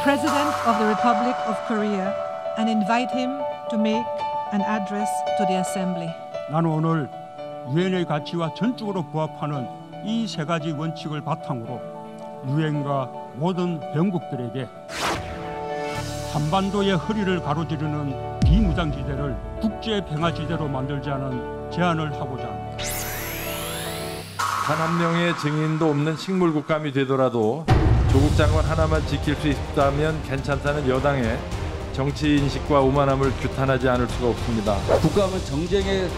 President of the Republic of Korea and invite him to make an address to the Assembly. 나는 오늘 유엔의 가치와 전적으로 부합하는 이 세 가지 원칙을 바탕으로 유엔과 모든 회원국들에게 한반도의 허리를 가로지르는 비무장지대를 국제평화지대로 만들자는 제안을 하고자 합니다. 단 한 명의 증인도 없는 식물국감이 되더라도 조국 장관 하나만 지킬 수 있다면 괜찮다는 여당의 정치인식과 오만함을 규탄하지 않을 수가 없습니다. 국감은 정쟁의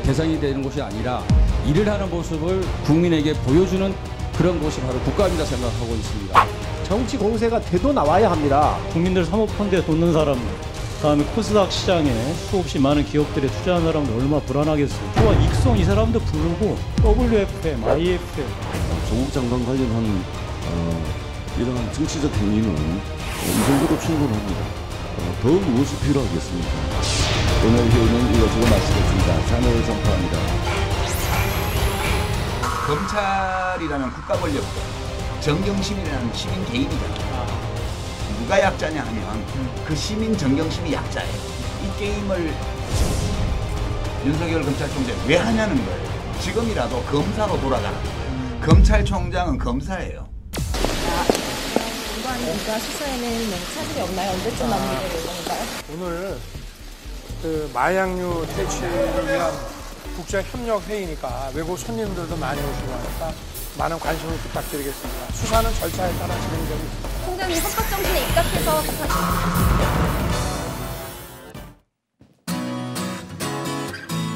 대상이 되는 곳이 아니라 일을 하는 모습을 국민에게 보여주는 그런 곳이 바로 국감이라 생각하고 있습니다. 정치 공세가 되도 나와야 합니다. 국민들 사모펀드에 돋는 사람들, 그다음에 코스닥 시장에 수없이 많은 기업들에 투자하는 사람들 얼마나 불안하겠어요. 좋아, 익성 이 사람들 부르고 WFM, IFM. 조국 장관 관련한 이러한 정치적 행위는 이 정도로 충분합니다. 더 무엇이 필요하겠습니까? 오늘 회의는 이것으로 마치겠습니다. 장을 선포합니다. 검찰이라는 국가 권력도 정경심이라는 시민 개인이잖아요. 누가 약자냐 하면 그 시민 정경심이 약자예요. 이 게임을 윤석열 검찰총장이 왜 하냐는 거예요. 지금이라도 검사로 돌아가라. 검찰총장은 검사예요. 이번 수사에는 차질이 없나요? 언제쯤 마무리될 예정인가요? 오늘 그 마약류 퇴치를 위한 국제협력회의니까 외국 손님들도 많이 오시고 하니까 많은 관심을 부탁드리겠습니다. 수사는 절차에 따라 진행되고 있습니다. 총장님 헌법정신에 입각해서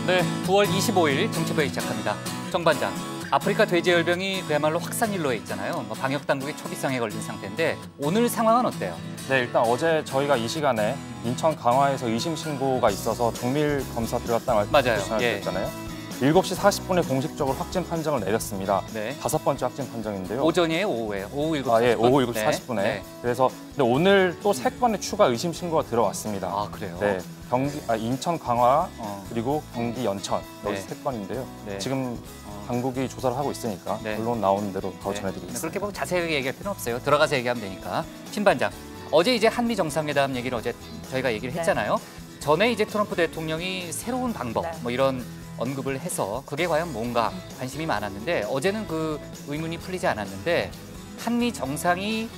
네, 9월 25일 정치부회 시작합니다. 정 반장, 아프리카 돼지열병이 그야말로 확산일로에 있잖아요. 방역 당국의 초비상에 걸린 상태인데 오늘 상황은 어때요? 네, 일단 어제 저희가 이 시간에 인천 강화에서 의심 신고가 있어서 정밀 검사 들어갔다 말씀드렸잖아요. 7시 40분에 공식적으로 확진 판정을 내렸습니다. 네. 5번째 확진 판정인데요. 오전이에요, 오후에요? 오후 7시 40분? 예, 오후 7시 네. 40분에. 네. 그래서 근데 오늘 또 3건의 추가 의심 신고가 들어왔습니다. 아, 그래요? 네. 인천 강화 그리고 경기 연천 여기 네. 3건인데요. 네. 지금 당국이 조사를 하고 있으니까 네. 결론 나오는 대로 바로 네. 전해드리겠습니다. 그렇게 뭐 자세하게 얘기할 필요는 없어요. 들어가서 얘기하면 되니까. 신 반장, 어제 이제 한미 정상회담 얘기를 어제 저희가 얘기를 했잖아요. 전에 이제 트럼프 대통령이 새로운 방법 뭐 이런 언급을 해서 그게 과연 뭔가 관심이 많았는데 어제는 그 의문이 풀리지 않았는데 한미 정상이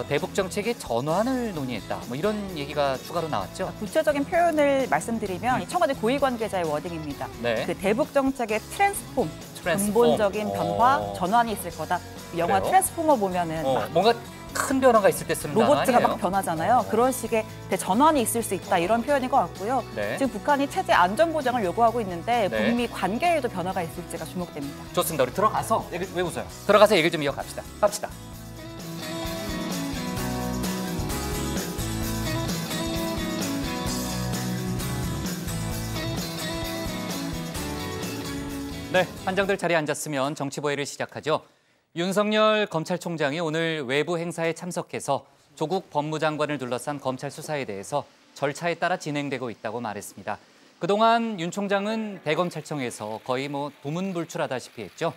대북 정책의 전환을 논의했다. 뭐 이런 얘기가 추가로 나왔죠. 구체적인 표현을 말씀드리면 이 청와대 고위 관계자의 워딩입니다. 네. 그 대북 정책의 트랜스폼, 근본적인 변화, 전환이 있을 거다. 영화 그래요? 트랜스포머 보면은 뭔가 큰 변화가 있을 때 쓰는 단어 로봇가 아니에요? 막 변하잖아요. 그런 식의 대전환이 있을 수 있다 이런 표현인 것 같고요. 네. 지금 북한이 체제 안전 보장을 요구하고 있는데 네. 북미 관계에도 변화가 있을지가 주목됩니다. 좋습니다. 우리 들어가서 왜 웃어요? 들어가서 얘기를 좀 이어갑시다. 갑시다. 네, 반장들 자리에 앉았으면 정치보회를 시작하죠. 윤석열 검찰총장이 오늘 외부 행사에 참석해서 조국 법무장관을 둘러싼 검찰 수사에 대해서 절차에 따라 진행되고 있다고 말했습니다. 그동안 윤 총장은 대검찰청에서 거의 두문불출하다시피 했죠.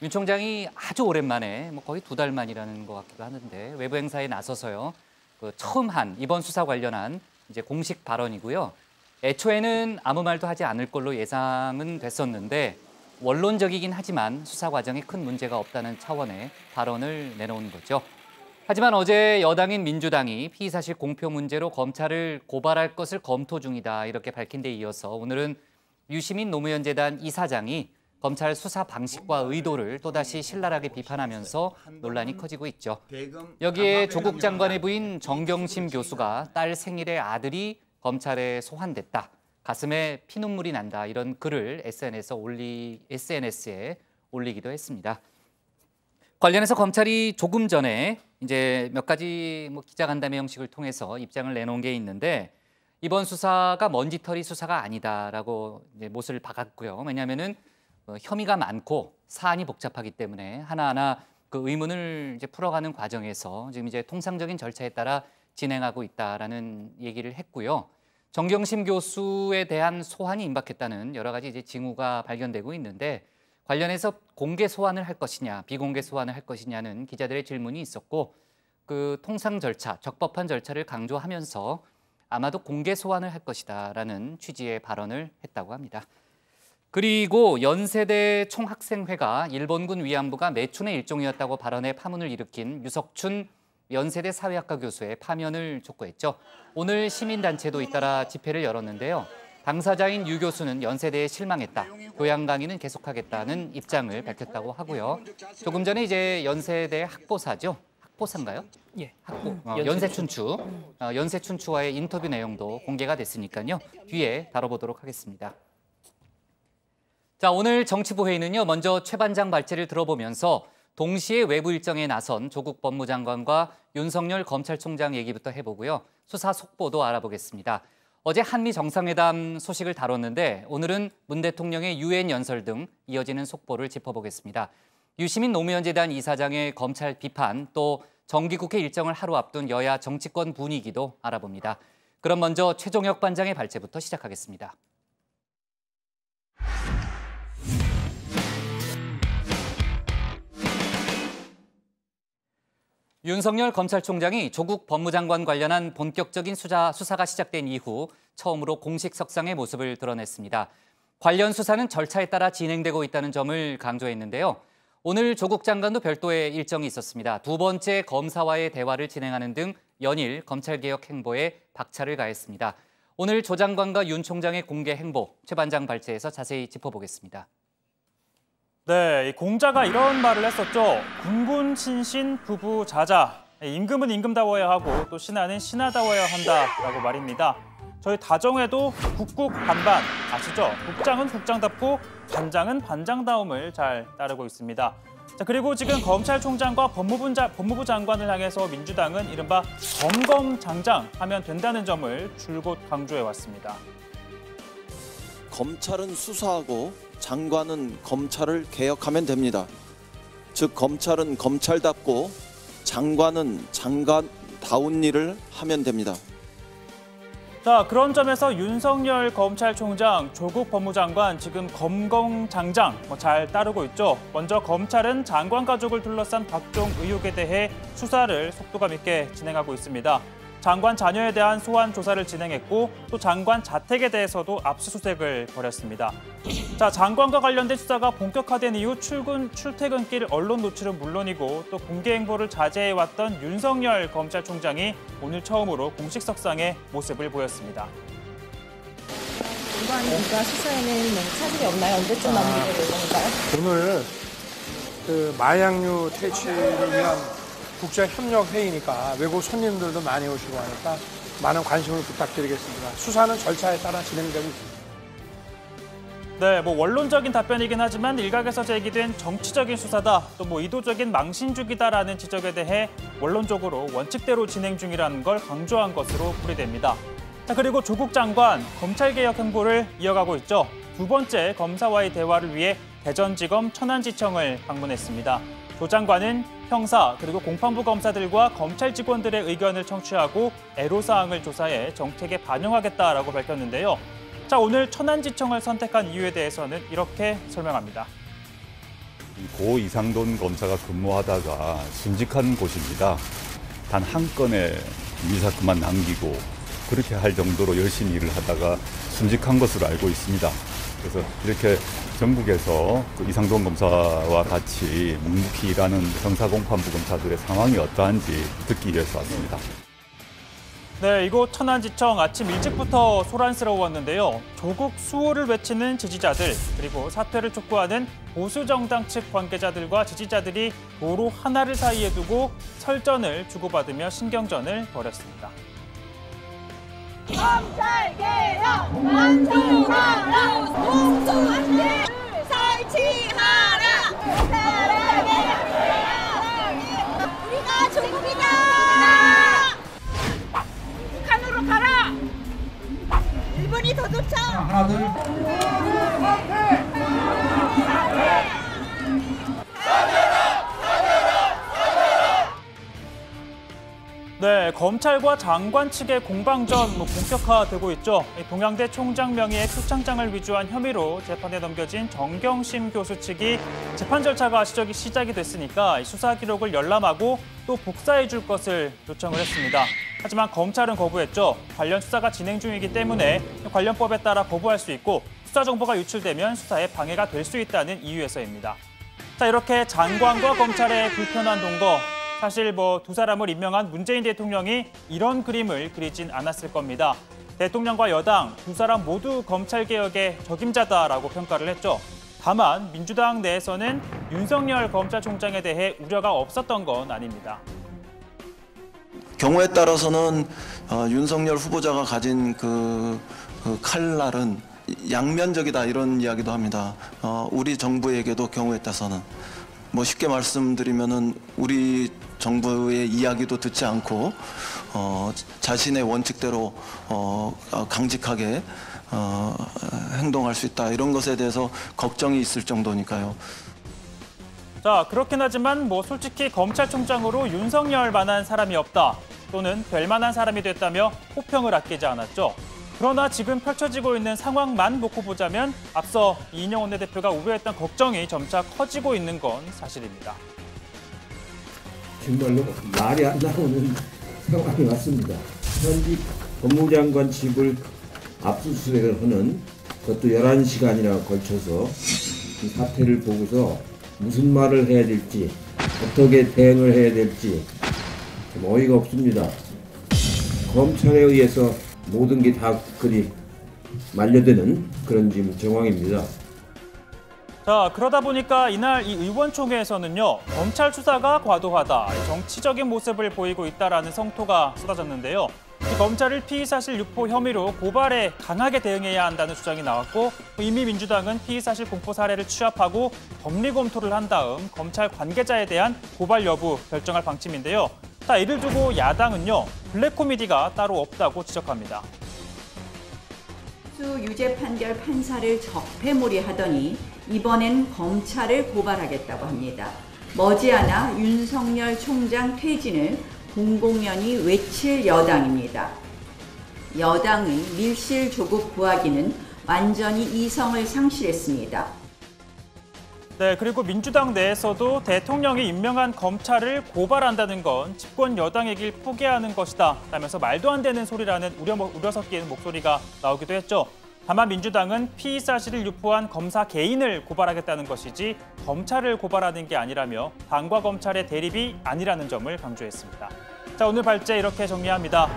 윤 총장이 아주 오랜만에 거의 2달 만이라는 것 같기도 하는데 외부 행사에 나서서요. 처음 한 이번 수사 관련한 이제 공식 발언이고요. 애초에는 아무 말도 하지 않을 걸로 예상은 됐었는데 원론적이긴 하지만 수사 과정에 큰 문제가 없다는 차원의 발언을 내놓은 거죠. 하지만 어제 여당인 민주당이 피의사실 공표 문제로 검찰을 고발할 것을 검토 중이다 이렇게 밝힌 데 이어서 오늘은 유시민 노무현 재단 이사장이 검찰 수사 방식과 의도를 또다시 신랄하게 비판하면서 논란이 커지고 있죠. 여기에 조국 장관의 부인 정경심 교수가 딸 생일에 아들이 검찰에 소환됐다. 가슴에 피눈물이 난다. 이런 글을 SNS에 올리기도 했습니다. 관련해서 검찰이 조금 전에 이제 몇 가지 기자간담회 형식을 통해서 입장을 내놓은 게 있는데 이번 수사가 먼지털이 수사가 아니다라고 이제 못을 박았고요. 왜냐하면은 혐의가 많고 사안이 복잡하기 때문에 하나하나 그 의문을 이제 풀어가는 과정에서 지금 이제 통상적인 절차에 따라 진행하고 있다라는 얘기를 했고요. 정경심 교수에 대한 소환이 임박했다는 여러 가지 이제 징후가 발견되고 있는데 관련해서 공개 소환을 할 것이냐, 비공개 소환을 할 것이냐는 기자들의 질문이 있었고 그 통상 절차, 적법한 절차를 강조하면서 아마도 공개 소환을 할 것이다라는 취지의 발언을 했다고 합니다. 그리고 연세대 총학생회가 일본군 위안부가 매춘의 일종이었다고 발언해 파문을 일으킨 유석춘 연세대 사회학과 교수의 파면을 촉구했죠. 오늘 시민단체도 잇따라 집회를 열었는데요. 당사자인 유 교수는 연세대에 실망했다. 교양 강의는 계속하겠다는 입장을 밝혔다고 하고요. 조금 전에 이제 연세대 학보사죠. 학보사인가요? 예. 연세춘추와의 인터뷰 내용도 공개가 됐으니까요. 뒤에 다뤄보도록 하겠습니다. 자, 오늘 정치부 회의는요. 먼저 최 반장 발제를 들어보면서 동시에 외부 일정에 나선 조국 법무장관과 윤석열 검찰총장 얘기부터 해보고요. 수사 속보도 알아보겠습니다. 어제 한미 정상회담 소식을 다뤘는데 오늘은 문 대통령의 유엔 연설 등 이어지는 속보를 짚어보겠습니다. 유시민 노무현 재단 이사장의 검찰 비판, 또 정기국회 일정을 하루 앞둔 여야 정치권 분위기도 알아봅니다. 그럼 먼저 최종혁 반장의 발제부터 시작하겠습니다. 윤석열 검찰총장이 조국 법무장관 관련한 본격적인 수사가 시작된 이후 처음으로 공식 석상의 모습을 드러냈습니다. 관련 수사는 절차에 따라 진행되고 있다는 점을 강조했는데요. 오늘 조국 장관도 별도의 일정이 있었습니다. 두 번째 검사와의 대화를 진행하는 등 연일 검찰개혁 행보에 박차를 가했습니다. 오늘 조 장관과 윤 총장의 공개 행보, 최 반장 발제에서 자세히 짚어보겠습니다. 네, 공자가 이런 말을 했었죠. 군군 신신 부부 자자. 임금은 임금다워야 하고 또 신하는 신하다워야 한다라고 말입니다. 저희 다정해도 국국 반반 아시죠? 국장은 국장답고 반장은 반장다움을 잘 따르고 있습니다. 자, 그리고 지금 검찰총장과 법무부 장관을 향해서 민주당은 이른바 검검장장 하면 된다는 점을 줄곧 강조해 왔습니다. 검찰은 수사하고 장관은 검찰을 개혁하면 됩니다. 즉 검찰은 검찰답고 장관은 장관다운 일을 하면 됩니다. 자, 그런 점에서 윤석열 검찰총장, 조국 법무장관 지금 검검장장 잘 따르고 있죠. 먼저 검찰은 장관 가족을 둘러싼 각종 의혹에 대해 수사를 속도감 있게 진행하고 있습니다. 장관 자녀에 대한 소환 조사를 진행했고 또 장관 자택에 대해서도 압수수색을 벌였습니다. 자, 장관과 관련된 수사가 본격화된 이후 출퇴근길 언론 노출은 물론이고 또 공개 행보를 자제해왔던 윤석열 검찰총장이 오늘 처음으로 공식 석상에 모습을 보였습니다. 장관과 수사에는 차질이 없나요? 언제쯤 마무리될 예정인가요? 오늘 그 마약류 퇴치를 위한 국제협력회의니까 외국 손님들도 많이 오시고 하니까 많은 관심을 부탁드리겠습니다. 수사는 절차에 따라 진행되고 있습니다. 네, 원론적인 답변이긴 하지만 일각에서 제기된 정치적인 수사다, 또 의도적인 망신주기다라는 지적에 대해 원론적으로 원칙대로 진행 중이라는 걸 강조한 것으로 풀이됩니다. 자, 그리고 조국 장관 검찰개혁 행보를 이어가고 있죠. 두 번째 검사와의 대화를 위해 대전지검 천안지청을 방문했습니다. 조 장관은 형사 그리고 공판부 검사들과 검찰 직원들의 의견을 청취하고 애로사항을 조사해 정책에 반영하겠다라고 밝혔는데요. 자, 오늘 천안지청을 선택한 이유에 대해서는 이렇게 설명합니다. 고 이상돈 검사가 근무하다가 순직한 곳입니다. 단 한 건의 미사건만 남기고 그렇게 할 정도로 열심히 일을 하다가 순직한 것으로 알고 있습니다. 그래서 이렇게 전국에서 그 이상돈 검사와 같이 묵묵히 일하는 형사공판부 검사들의 상황이 어떠한지 듣기 위해서 왔습니다. 네, 이곳 천안지청 아침 일찍부터 소란스러웠는데요. 조국 수호를 외치는 지지자들, 그리고 사퇴를 촉구하는 보수정당 측 관계자들과 지지자들이 도로 하나를 사이에 두고 설전을 주고받으며 신경전을 벌였습니다. 검찰개혁 완성하라! 공수한테 설치하라! 우리가 조국이다! 북한으로 가라! 일본이 더 좋죠? 하나, 둘. 네, 검찰과 장관 측의 공방전 본격화되고 있죠. 동양대 총장 명의의 표창장을 위조한 혐의로 재판에 넘겨진 정경심 교수 측이 재판 절차가 시작이 됐으니까 수사 기록을 열람하고 또 복사해 줄 것을 요청을 했습니다. 하지만 검찰은 거부했죠. 관련 수사가 진행 중이기 때문에 관련법에 따라 거부할 수 있고 수사 정보가 유출되면 수사에 방해가 될 수 있다는 이유에서입니다. 자, 이렇게 장관과 검찰의 불편한 동거. 사실 두 사람을 임명한 문재인 대통령이 이런 그림을 그리진 않았을 겁니다. 대통령과 여당 두 사람 모두 검찰개혁의 적임자다라고 평가를 했죠. 다만 민주당 내에서는 윤석열 검찰총장에 대해 우려가 없었던 건 아닙니다. 경우에 따라서는 윤석열 후보자가 가진 그 칼날은 양면적이다 이런 이야기도 합니다. 우리 정부에게도 경우에 따라서는 쉽게 말씀드리면은 우리 정부의 이야기도 듣지 않고 자신의 원칙대로 강직하게 행동할 수 있다 이런 것에 대해서 걱정이 있을 정도니까요. 자, 그렇긴 하지만 솔직히 검찰총장으로 윤석열만한 사람이 없다 또는 별만한 사람이 됐다며 호평을 아끼지 않았죠. 그러나 지금 펼쳐지고 있는 상황만 놓고 보자면 앞서 이인영 원내대표가 우려했던 걱정이 점차 커지고 있는 건 사실입니다. 정말로 말이 안 나오는 상황이 왔습니다. 현직 법무장관 집을 압수수색을 하는 그것도 11시간이나 걸쳐서 이 사태를 보고서 무슨 말을 해야 될지 어떻게 대응을 해야 될지 좀 어이가 없습니다. 검찰에 의해서 모든 게 다 그리 만료되는 그런 지금 정황입니다. 자, 그러다 보니까 이날 이 의원총회에서는요, 검찰 수사가 과도하다, 정치적인 모습을 보이고 있다라는 성토가 쏟아졌는데요. 이 검찰을 피의사실 유포 혐의로 고발에 강하게 대응해야 한다는 주장이 나왔고, 이미 민주당은 피의사실 공포 사례를 취합하고 법리 검토를 한 다음 검찰 관계자에 대한 고발 여부 결정할 방침인데요. 자, 이를 두고 야당은요, 블랙 코미디가 따로 없다고 지적합니다. 유죄 판결 판사를 적폐몰이하더니 이번엔 검찰을 고발하겠다고 합니다. 머지않아 윤석열 총장 퇴진을 공공연히 외칠 여당입니다. 여당의 밀실 조국 구하기는 완전히 이성을 상실했습니다. 네, 그리고 민주당 내에서도 대통령이 임명한 검찰을 고발한다는 건 집권 여당의 길 포기하는 것이다 라면서 말도 안 되는 소리라는 우려 섞인 목소리가 나오기도 했죠. 다만 민주당은 피의 사실을 유포한 검사 개인을 고발하겠다는 것이지 검찰을 고발하는 게 아니라며 당과 검찰의 대립이 아니라는 점을 강조했습니다. 자, 오늘 발제 이렇게 정리합니다.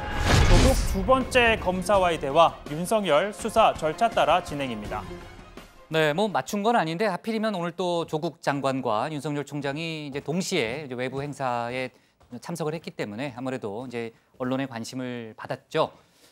조국 두 번째 검사와의 대화, 윤석열 수사 절차 따라 진행입니다. 네, 맞춘 건 아닌데 하필이면 오늘 또 조국 장관과 윤석열 총장이 이제 동시에 외부 행사에 참석을 했기 때문에 아무래도 이제 언론의 관심을 받았죠.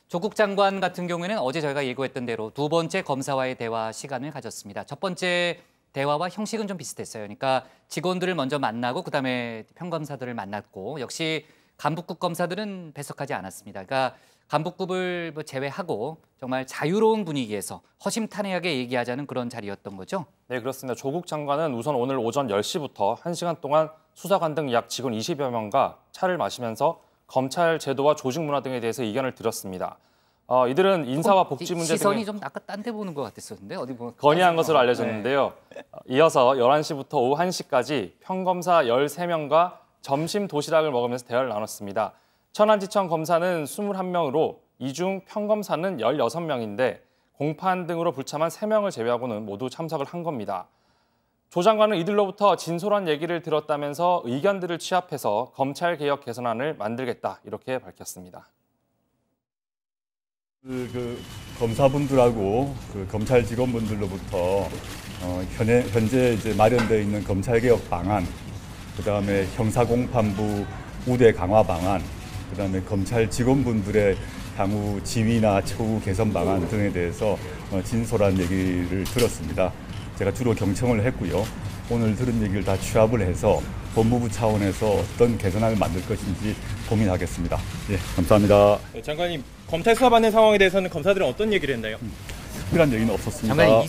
조국 장관 같은 경우에는 어제 저희가 예고했던 대로 두 번째 검사와의 대화 시간을 가졌습니다. 첫 번째 대화와 형식은 좀 비슷했어요. 그러니까 직원들을 먼저 만나고 그다음에 평검사들을 만났고 역시 간부급 검사들은 배석하지 않았습니다. 그러니까 간부급을 제외하고 정말 자유로운 분위기에서 허심탄회하게 얘기하자는 그런 자리였던 거죠? 네, 그렇습니다. 조국 장관은 우선 오늘 오전 10시부터 1시간 동안 수사관 등 약 직원 20여 명과 차를 마시면서 검찰 제도와 조직 문화 등에 대해서 의견을 들었습니다. 이들은 인사와 복지 문제 등에 시선이 좀 아까 딴 데 보는 것 같았었는데 어디 보면 건의한 것으로 알려졌는데요. 이어서 11시부터 오후 1시까지 평검사 13명과 점심 도시락을 먹으면서 대화를 나눴습니다. 천안지청 검사는 21명으로 이 중 평검사는 16명인데 공판 등으로 불참한 3명을 제외하고는 모두 참석을 한 겁니다. 조 장관은 이들로부터 진솔한 얘기를 들었다면서 의견들을 취합해서 검찰개혁 개선안을 만들겠다 이렇게 밝혔습니다. 검사분들하고 검찰 직원분들로부터 현재 이제 마련되어 있는 검찰개혁 방안, 그다음에 형사공판부 우대 강화 방안, 그다음에 검찰 직원분들의 향후 지위나 처우 개선 방안 등에 대해서 진솔한 얘기를 들었습니다. 제가 주로 경청을 했고요. 오늘 들은 얘기를 다 취합을 해서 법무부 차원에서 어떤 개선안을 만들 것인지 고민하겠습니다. 예, 감사합니다. 네, 장관님, 검찰 수사받는 상황에 대해서는 검사들은 어떤 얘기를 했나요? 특별한 얘기는 없었습니다.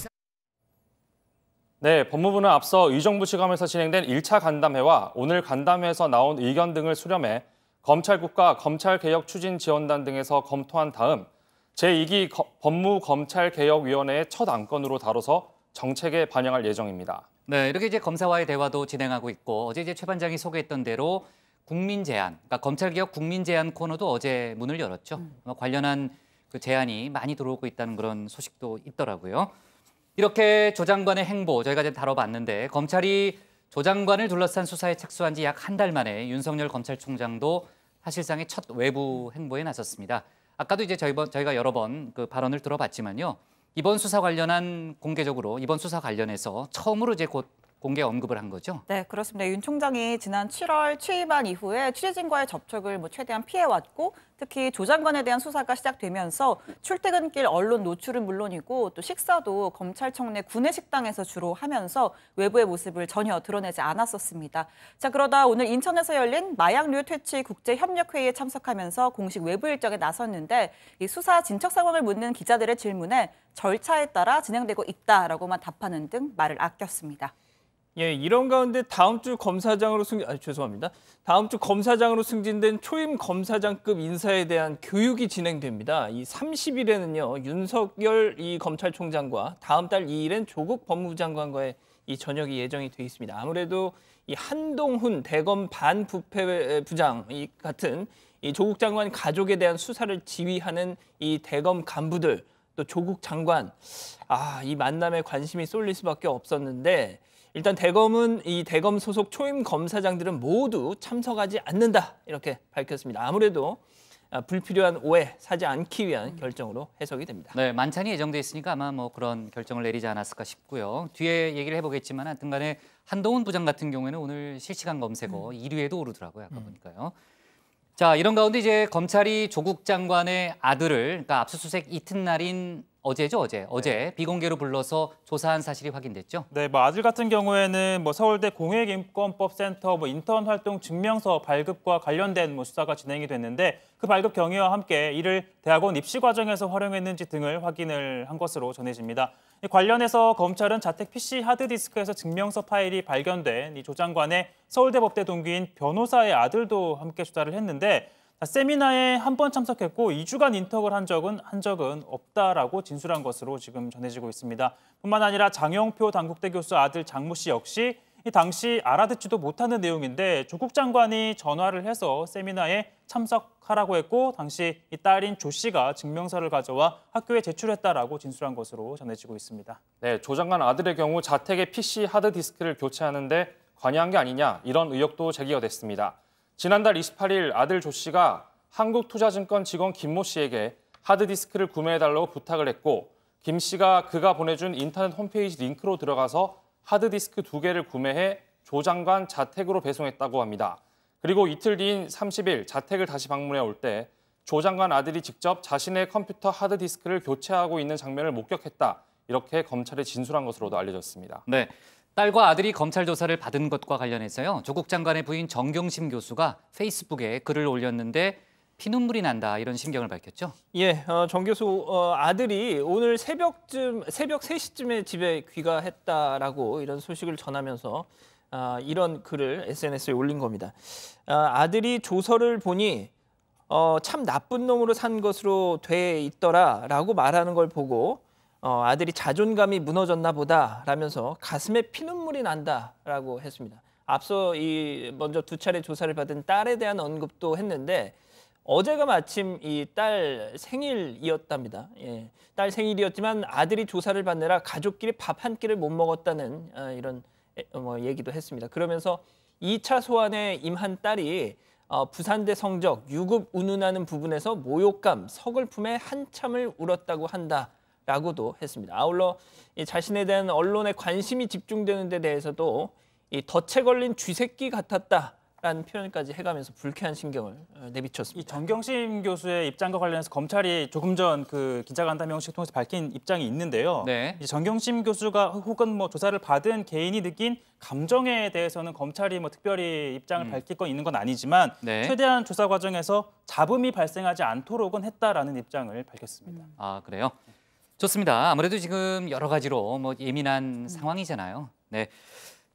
네, 법무부는 앞서 의정부 지검에서 진행된 1차 간담회와 오늘 간담회에서 나온 의견 등을 수렴해 검찰국과 검찰개혁추진지원단 등에서 검토한 다음 제2기 법무검찰개혁위원회의 첫 안건으로 다뤄서 정책에 반영할 예정입니다. 네, 이렇게 이제 검사와의 대화도 진행하고 있고 어제 이제 최 반장이 소개했던 대로 국민 제안, 그러니까 검찰개혁 국민 제안 코너도 어제 문을 열었죠. 관련한 그 제안이 많이 들어오고 있다는 그런 소식도 있더라고요. 이렇게 조 장관의 행보 저희가 이제 다뤄봤는데 검찰이 조 장관을 둘러싼 수사에 착수한 지 약 한 달 만에 윤석열 검찰총장도 사실상의 첫 외부 행보에 나섰습니다. 아까도 이제 저희가 여러 번 그 발언을 들어봤지만요. 이번 수사 관련한 공개적으로 이번 수사 관련해서 처음으로 이제 곧 공개 언급을 한 거죠? 네, 그렇습니다. 윤 총장이 지난 7월 취임한 이후에 취재진과의 접촉을 최대한 피해왔고 특히 조 장관에 대한 수사가 시작되면서 출퇴근길 언론 노출은 물론이고 또 식사도 검찰청 내 구내식당에서 주로 하면서 외부의 모습을 전혀 드러내지 않았었습니다. 자, 그러다 오늘 인천에서 열린 마약류 퇴치 국제협력회의에 참석하면서 공식 외부 일정에 나섰는데 이 수사 진척 상황을 묻는 기자들의 질문에 절차에 따라 진행되고 있다라고만 답하는 등 말을 아꼈습니다. 예, 이런 가운데 다음 주 검사장으로 승진된 초임 검사장급 인사에 대한 교육이 진행됩니다. 이 30일에는요 윤석열 이 검찰총장과 다음 달 2일엔 조국 법무부 장관과의 이 저녁이 예정이 돼 있습니다. 아무래도 이 한동훈 대검 반부패부장 같은 이 조국 장관 가족에 대한 수사를 지휘하는 이 대검 간부들 또 조국 장관 이 만남에 관심이 쏠릴 수밖에 없었는데. 일단 대검은 이 대검 소속 초임 검사장들은 모두 참석하지 않는다 이렇게 밝혔습니다. 아무래도 불필요한 오해 사지 않기 위한 결정으로 해석이 됩니다. 네, 만찬이 예정돼 있으니까 아마 뭐 그런 결정을 내리지 않았을까 싶고요. 뒤에 얘기를 해보겠지만 하여튼간에 한동훈 부장 같은 경우에는 오늘 실시간 검색어 1위에도 오르더라고요. 아까 보니까요. 자, 이런 가운데 이제 검찰이 조국 장관의 아들을 그러니까 압수수색 이튿날인 어제죠, 어제 비공개로 불러서 조사한 사실이 확인됐죠. 네, 아들 같은 경우에는 서울대 공익인권법센터 인턴 활동 증명서 발급과 관련된 수사가 진행이 됐는데 그 발급 경위와 함께 이를 대학원 입시 과정에서 활용했는지 등을 확인을 한 것으로 전해집니다. 관련해서 검찰은 자택 PC 하드디스크에서 증명서 파일이 발견된 이 조 장관의 서울대 법대 동기인 변호사의 아들도 함께 조사를 했는데 세미나에 한 번 참석했고 2주간 인턴을 한 적은 없다라고 진술한 것으로 지금 전해지고 있습니다. 뿐만 아니라 장영표 단국대 교수 아들 장모 씨 역시 이 당시 알아듣지도 못하는 내용인데 조국 장관이 전화를 해서 세미나에 참석하라고 했고 당시 이 딸인 조 씨가 증명서를 가져와 학교에 제출했다라고 진술한 것으로 전해지고 있습니다. 네, 조 장관 아들의 경우 자택의 PC 하드디스크를 교체하는데 관여한 게 아니냐 이런 의혹도 제기가 됐습니다. 지난달 28일 아들 조 씨가 한국투자증권 직원 김모 씨에게 하드디스크를 구매해달라고 부탁을 했고 김 씨가 그가 보내준 인터넷 홈페이지 링크로 들어가서 하드디스크 2개를 구매해 조 장관 자택으로 배송했다고 합니다. 그리고 이틀 뒤인 30일 자택을 다시 방문해 올 때 조 장관 아들이 직접 자신의 컴퓨터 하드디스크를 교체하고 있는 장면을 목격했다. 이렇게 검찰에 진술한 것으로도 알려졌습니다. 네. 딸과 아들이 검찰 조사를 받은 것과 관련해서요. 조국 장관의 부인 정경심 교수가 페이스북에 글을 올렸는데 피눈물이 난다 이런 심경을 밝혔죠. 예, 정 교수 아들이 오늘 새벽 3시쯤에 집에 귀가했다라고 이런 소식을 전하면서 이런 글을 SNS에 올린 겁니다. 아들이 조서를 보니 참 나쁜 놈으로 산 것으로 돼 있더라라고 말하는 걸 보고 아들이 자존감이 무너졌나 보다라면서 가슴에 피눈물이 난다라고 했습니다. 앞서 먼저 2차례 조사를 받은 딸에 대한 언급도 했는데 어제가 마침 이 딸 생일이었답니다. 예, 딸 생일이었지만 아들이 조사를 받느라 가족끼리 밥 한 끼를 못 먹었다는 이런 얘기도 했습니다. 그러면서 2차 소환에 임한 딸이 부산대 성적, 유급 운운하는 부분에서 모욕감, 서글픔에 한참을 울었다고 한다라고도 했습니다. 아울러 자신에 대한 언론의 관심이 집중되는 데 대해서도 덫에 걸린 쥐새끼 같았다라는 표현까지 해가면서 불쾌한 신경을 내비쳤습니다. 이 정경심 교수의 입장과 관련해서 검찰이 조금 전 그 기자간담회 형식을 통해서 밝힌 입장이 있는데요. 네. 이 정경심 교수가 혹은 조사를 받은 개인이 느낀 감정에 대해서는 검찰이 특별히 입장을 밝힐 건 있는 건 아니지만 네. 최대한 조사 과정에서 잡음이 발생하지 않도록은 했다라는 입장을 밝혔습니다. 아, 그래요? 좋습니다. 아무래도 지금 여러 가지로 예민한 상황이잖아요. 네.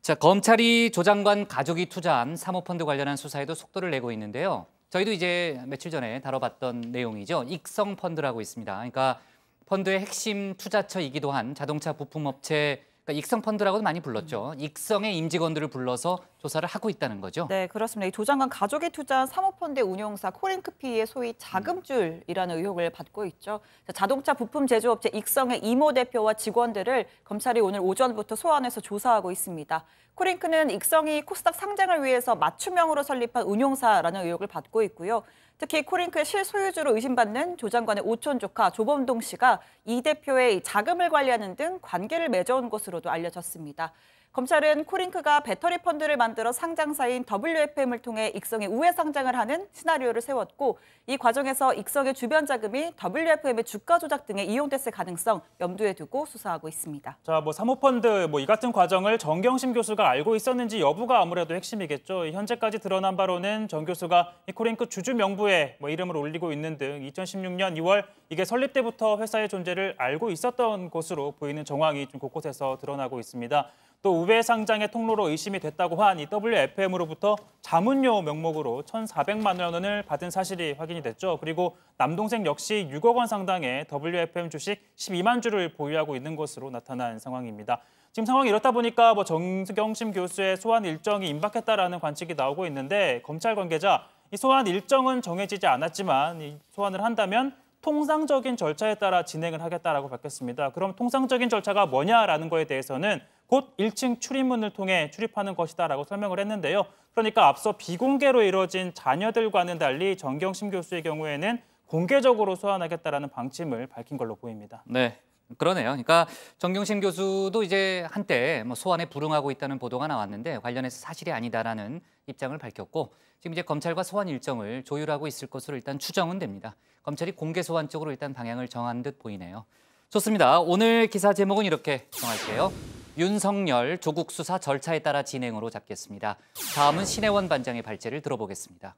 자, 검찰이 조 장관 가족이 투자한 사모펀드 관련한 수사에도 속도를 내고 있는데요. 저희도 이제 며칠 전에 다뤄봤던 내용이죠. 익성 펀드라고 있습니다. 그러니까 펀드의 핵심 투자처이기도 한 자동차 부품업체, 그러니까 익성 펀드라고도 많이 불렀죠. 익성의 임직원들을 불러서 조사를 하고 있다는 거죠. 네, 그렇습니다. 이 조 장관 가족이 투자한 사모펀드 운용사 코링크피의 소위 자금줄이라는 의혹을 받고 있죠. 자동차 부품 제조업체 익성의 이모 대표와 직원들을 검찰이 오늘 오전부터 소환해서 조사하고 있습니다. 코링크는 익성이 코스닥 상장을 위해서 맞춤형으로 설립한 운용사라는 의혹을 받고 있고요. 특히 코링크의 실소유주로 의심받는 조 장관의 오촌 조카 조범동 씨가 이 대표의 자금을 관리하는 등 관계를 맺어온 것으로도 알려졌습니다. 검찰은 코링크가 배터리 펀드를 만들어 상장사인 WFM을 통해 익성의 우회 상장을 하는 시나리오를 세웠고 이 과정에서 익성의 주변 자금이 WFM의 주가 조작 등에 이용됐을 가능성 염두에 두고 수사하고 있습니다. 자, 사모펀드 이 같은 과정을 정경심 교수가 알고 있었는지 여부가 아무래도 핵심이겠죠. 현재까지 드러난 바로는 정 교수가 이 코링크 주주 명부에 이름을 올리고 있는 등 2016년 2월 이게 설립 때부터 회사의 존재를 알고 있었던 것으로 보이는 정황이 좀 곳곳에서 드러나고 있습니다. 또 우회 상장의 통로로 의심이 됐다고 한 이 WFM으로부터 자문료 명목으로 1,400만 원을 받은 사실이 확인이 됐죠. 그리고 남동생 역시 6억 원 상당의 WFM 주식 12만 주를 보유하고 있는 것으로 나타난 상황입니다. 지금 상황이 이렇다 보니까 정경심 교수의 소환 일정이 임박했다라는 관측이 나오고 있는데 검찰 관계자 이 소환 일정은 정해지지 않았지만 이 소환을 한다면 통상적인 절차에 따라 진행을 하겠다라고 밝혔습니다. 그럼 통상적인 절차가 뭐냐라는 거에 대해서는 곧 1층 출입문을 통해 출입하는 것이다라고 설명을 했는데요. 그러니까 앞서 비공개로 이루어진 자녀들과는 달리 정경심 교수의 경우에는 공개적으로 소환하겠다라는 방침을 밝힌 걸로 보입니다. 네, 그러네요. 그러니까 정경심 교수도 이제 한때 소환에 불응하고 있다는 보도가 나왔는데 관련해서 사실이 아니다라는 입장을 밝혔고 지금 이제 검찰과 소환 일정을 조율하고 있을 것으로 일단 추정은 됩니다. 검찰이 공개 소환 쪽으로 일단 방향을 정한 듯 보이네요. 좋습니다. 오늘 기사 제목은 이렇게 정할게요. 윤석열 조국 수사 절차에 따라 진행으로 잡겠습니다. 다음은 신혜원 반장의 발제를 들어보겠습니다.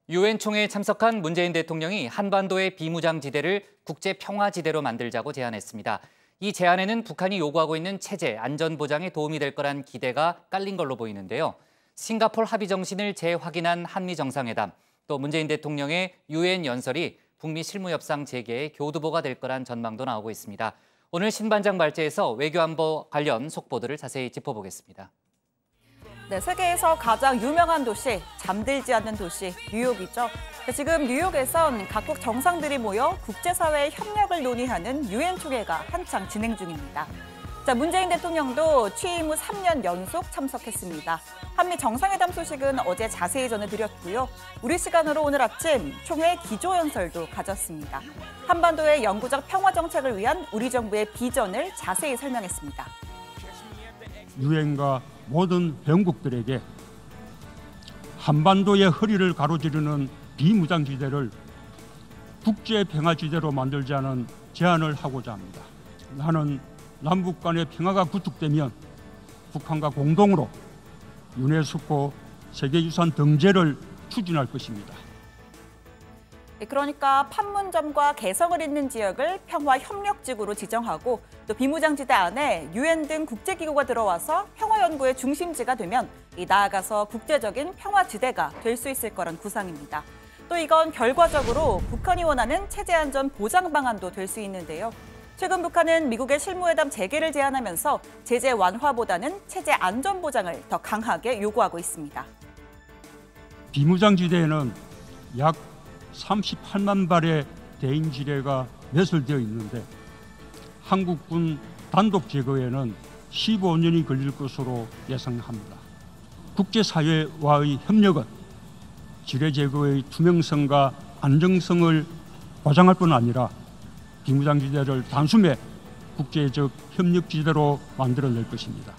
유엔 총회에 참석한 문재인 대통령이 한반도의 비무장지대를 국제평화지대로 만들자고 제안했습니다. 이 제안에는 북한이 요구하고 있는 체제, 안전보장에 도움이 될 거란 기대가 깔린 걸로 보이는데요. 싱가포르 합의 정신을 재확인한 한미 정상회담, 또 문재인 대통령의 유엔 연설이 북미 실무협상 재개의 교두보가 될 거란 전망도 나오고 있습니다. 오늘 신 반장 발제에서 외교안보 관련 속보들을 자세히 짚어보겠습니다. 네, 세계에서 가장 유명한 도시, 잠들지 않는 도시, 뉴욕이죠. 지금 뉴욕에선 각국 정상들이 모여 국제사회의 협력을 논의하는 유엔 총회가 한창 진행 중입니다. 자, 문재인 대통령도 취임 후 3년 연속 참석했습니다. 한미 정상회담 소식은 어제 자세히 전해드렸고요. 우리 시간으로 오늘 아침 총회 기조연설도 가졌습니다. 한반도의 영구적 평화 정책을 위한 우리 정부의 비전을 자세히 설명했습니다. 유엔과 모든 회원국들에게 한반도의 허리를 가로지르는 비무장지대를 국제평화지대로 만들자는 제안을 하고자 합니다. 나는 남북 간의 평화가 구축되면 북한과 공동으로 유네스코 세계유산 등재를 추진할 것입니다. 그러니까 판문점과 개성을 잇는 지역을 평화협력지구로 지정하고 또 비무장지대 안에 유엔 등 국제기구가 들어와서 평화연구의 중심지가 되면 나아가서 국제적인 평화지대가 될 수 있을 거란 구상입니다. 또 이건 결과적으로 북한이 원하는 체제안전 보장 방안도 될 수 있는데요. 최근 북한은 미국의 실무회담 재개를 제안하면서 제재 완화보다는 체제 안전 보장을 더 강하게 요구하고 있습니다. 비무장지대에는 약 38만 발의 대인지뢰가 매설되어 있는데 한국군 단독 제거에는 15년이 걸릴 것으로 예상합니다. 국제사회와의 협력은 지뢰 제거의 투명성과 안정성을 보장할 뿐 아니라 비무장지대를 단숨에 국제적 협력지대로 만들어낼 것입니다.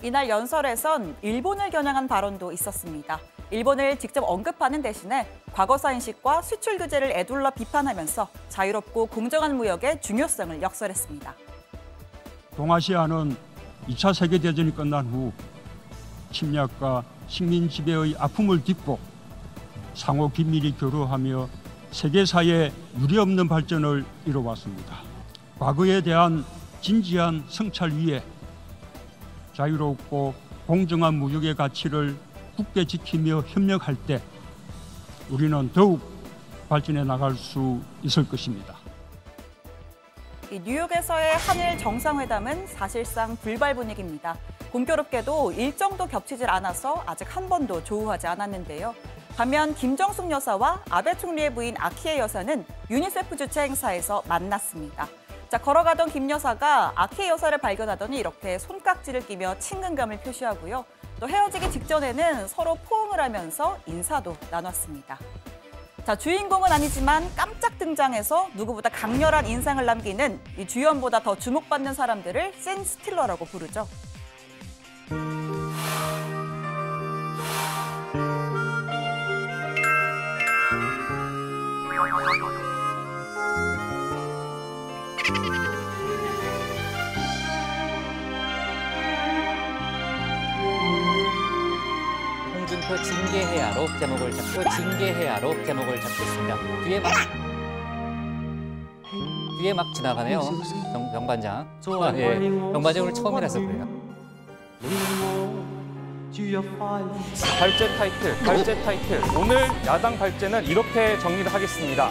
이날 연설에선 일본을 겨냥한 발언도 있었습니다. 일본을 직접 언급하는 대신에 과거사 인식과 수출 규제를 에둘러 비판하면서 자유롭고 공정한 무역의 중요성을 역설했습니다. 동아시아는 2차 세계대전이 끝난 후 침략과 식민 지배의 아픔을 딛고 상호 긴밀히 교류하며 세계사회에 유례없는 발전을 이뤄왔습니다. 과거에 대한 진지한 성찰 위에 자유롭고 공정한 무역의 가치를 굳게 지키며 협력할 때 우리는 더욱 발전해 나갈 수 있을 것입니다. 뉴욕에서의 한일 정상회담은 사실상 불발 분위기입니다. 공교롭게도 일정도 겹치질 않아서 아직 한 번도 조우하지 않았는데요. 반면 김정숙 여사와 아베 총리의 부인 아키에 여사는 유니세프 주최 행사에서 만났습니다. 자, 걸어가던 김 여사가 아키에 여사를 발견하더니 이렇게 손깍지를 끼며 친근감을 표시하고요. 또 헤어지기 직전에는 서로 포옹을 하면서 인사도 나눴습니다. 자, 주인공은 아니지만 깜짝 등장해서 누구보다 강렬한 인상을 남기는 이 주연보다 더 주목받는 사람들을 씬 스틸러라고 부르죠. 홍준표 징계해야로 제목을 잡겠습니다. 뒤에 막 지나가네요. 병반장. 예, 병반장 오늘 처음이라서 그래요. 발제 타이틀. 오늘 야당 발제는 이렇게 정리를 하겠습니다.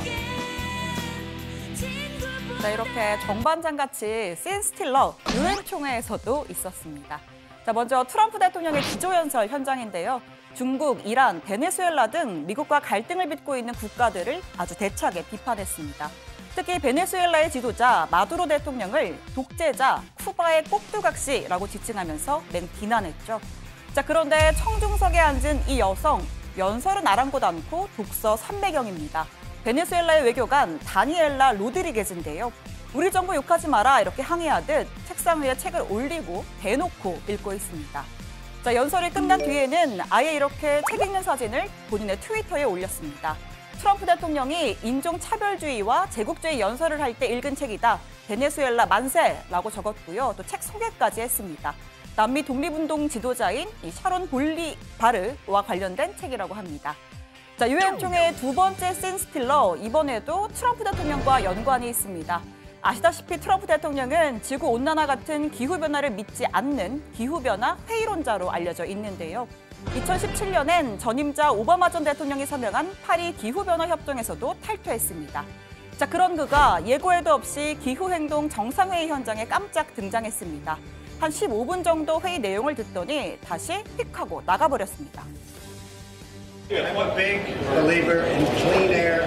자, 이렇게 정반장같이 씬 스틸러 유엔 총회에서도 있었습니다. 자, 먼저 트럼프 대통령의 기조연설 현장인데요. 중국, 이란, 베네수엘라 등 미국과 갈등을 빚고 있는 국가들을 아주 대차게 비판했습니다. 특히 베네수엘라의 지도자 마두로 대통령을 독재자, 쿠바의 꼭두각시라고 지칭하면서 맹 비난했죠. 자, 그런데 청중석에 앉은 이 여성, 연설은 아랑곳 않고 독서 300영입니다. 베네수엘라의 외교관 다니엘라 로드리게즈인데요. 우리 정부 욕하지 마라 이렇게 항의하듯 책상 위에 책을 올리고 대놓고 읽고 있습니다. 자, 연설이 끝난 뒤에는 아예 이렇게 책 읽는 사진을 본인의 트위터에 올렸습니다. 트럼프 대통령이 인종차별주의와 제국주의 연설을 할 때 읽은 책이다. 베네수엘라 만세라고 적었고요. 또 책 소개까지 했습니다. 남미 독립운동 지도자인 이 샤론 볼리바르와 관련된 책이라고 합니다. 자, 유엔 총회의 두 번째 씬 스틸러, 이번에도 트럼프 대통령과 연관이 있습니다. 아시다시피 트럼프 대통령은 지구온난화 같은 기후변화를 믿지 않는 기후변화 회의론자로 알려져 있는데요. 2017년엔 전임자 오바마 전 대통령이 서명한 파리 기후변화 협정에서도 탈퇴했습니다. 자, 그런 그가 예고에도 없이 기후행동 정상회의 현장에 깜짝 등장했습니다. 한 15분 정도 회의 내용을 듣더니 다시 휙하고 나가버렸습니다. I'm a big believer in clean air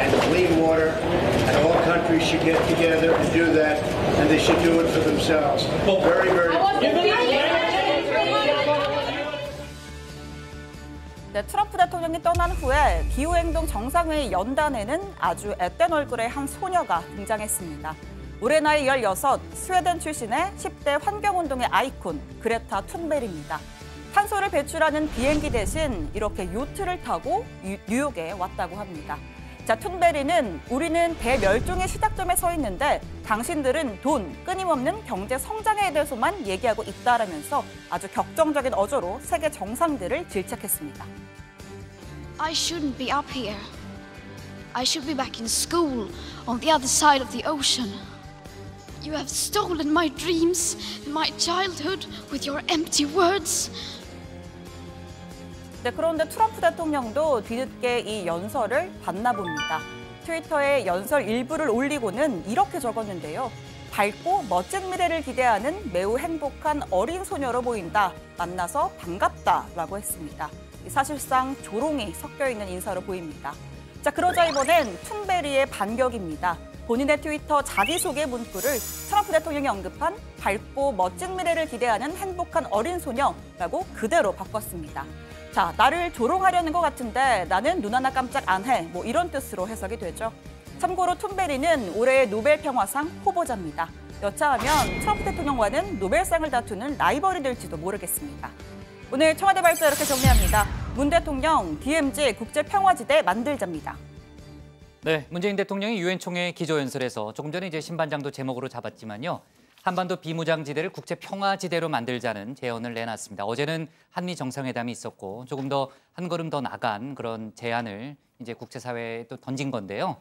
and clean water, and all countries should get together and do that, and they should do it for themselves. Very, very 네, 트럼프 대통령이 떠난 후에 기후행동 정상회의 연단에는 아주 앳된 얼굴의 한 소녀가 등장했습니다. 올해 나이 16, 스웨덴 출신의 10대 환경운동의 아이콘 그레타 툰베리입니다. 탄소를 배출하는 비행기 대신 이렇게 요트를 타고 뉴욕에 왔다고 합니다. 자, 툰베리는 우리는 대멸종의 시작점에 서 있는데 당신들은 돈, 끊임없는 경제 성장에 대해서만 얘기하고 있다라면서 아주 격정적인 어조로 세계 정상들을 질책했습니다. I shouldn't be up here. I should be back in school on the other side of the ocean. You have stolen my dreams and my childhood with your empty words. 네, 그런데 트럼프 대통령도 뒤늦게 이 연설을 봤나 봅니다. 트위터에 연설 일부를 올리고는 이렇게 적었는데요. 밝고 멋진 미래를 기대하는 매우 행복한 어린 소녀로 보인다. 만나서 반갑다라고 했습니다. 사실상 조롱이 섞여 있는 인사로 보입니다. 자, 그러자 이번엔 툰베리의 반격입니다. 본인의 트위터 자기소개 문구를 트럼프 대통령이 언급한 밝고 멋진 미래를 기대하는 행복한 어린 소녀라고 그대로 바꿨습니다. 자, 나를 조롱하려는 것 같은데 나는 눈 하나 깜짝 안 해. 뭐 이런 뜻으로 해석이 되죠. 참고로 툰베리는 올해의 노벨 평화상 후보자입니다. 여차하면 트럼프 대통령과는 노벨상을 다투는 라이벌이 될지도 모르겠습니다. 오늘 청와대 발표 이렇게 정리합니다. 문 대통령 DMZ 국제평화지대 만들자입니다. 네, 문재인 대통령이 유엔 총회 기조연설에서 조금 전에 이제 신반장도 제목으로 잡았지만요. 한반도 비무장지대를 국제평화지대로 만들자는 제언을 내놨습니다. 어제는 한미 정상회담이 있었고 조금 더 한 걸음 더 나간 그런 제안을 이제 국제사회에 또 던진 건데요.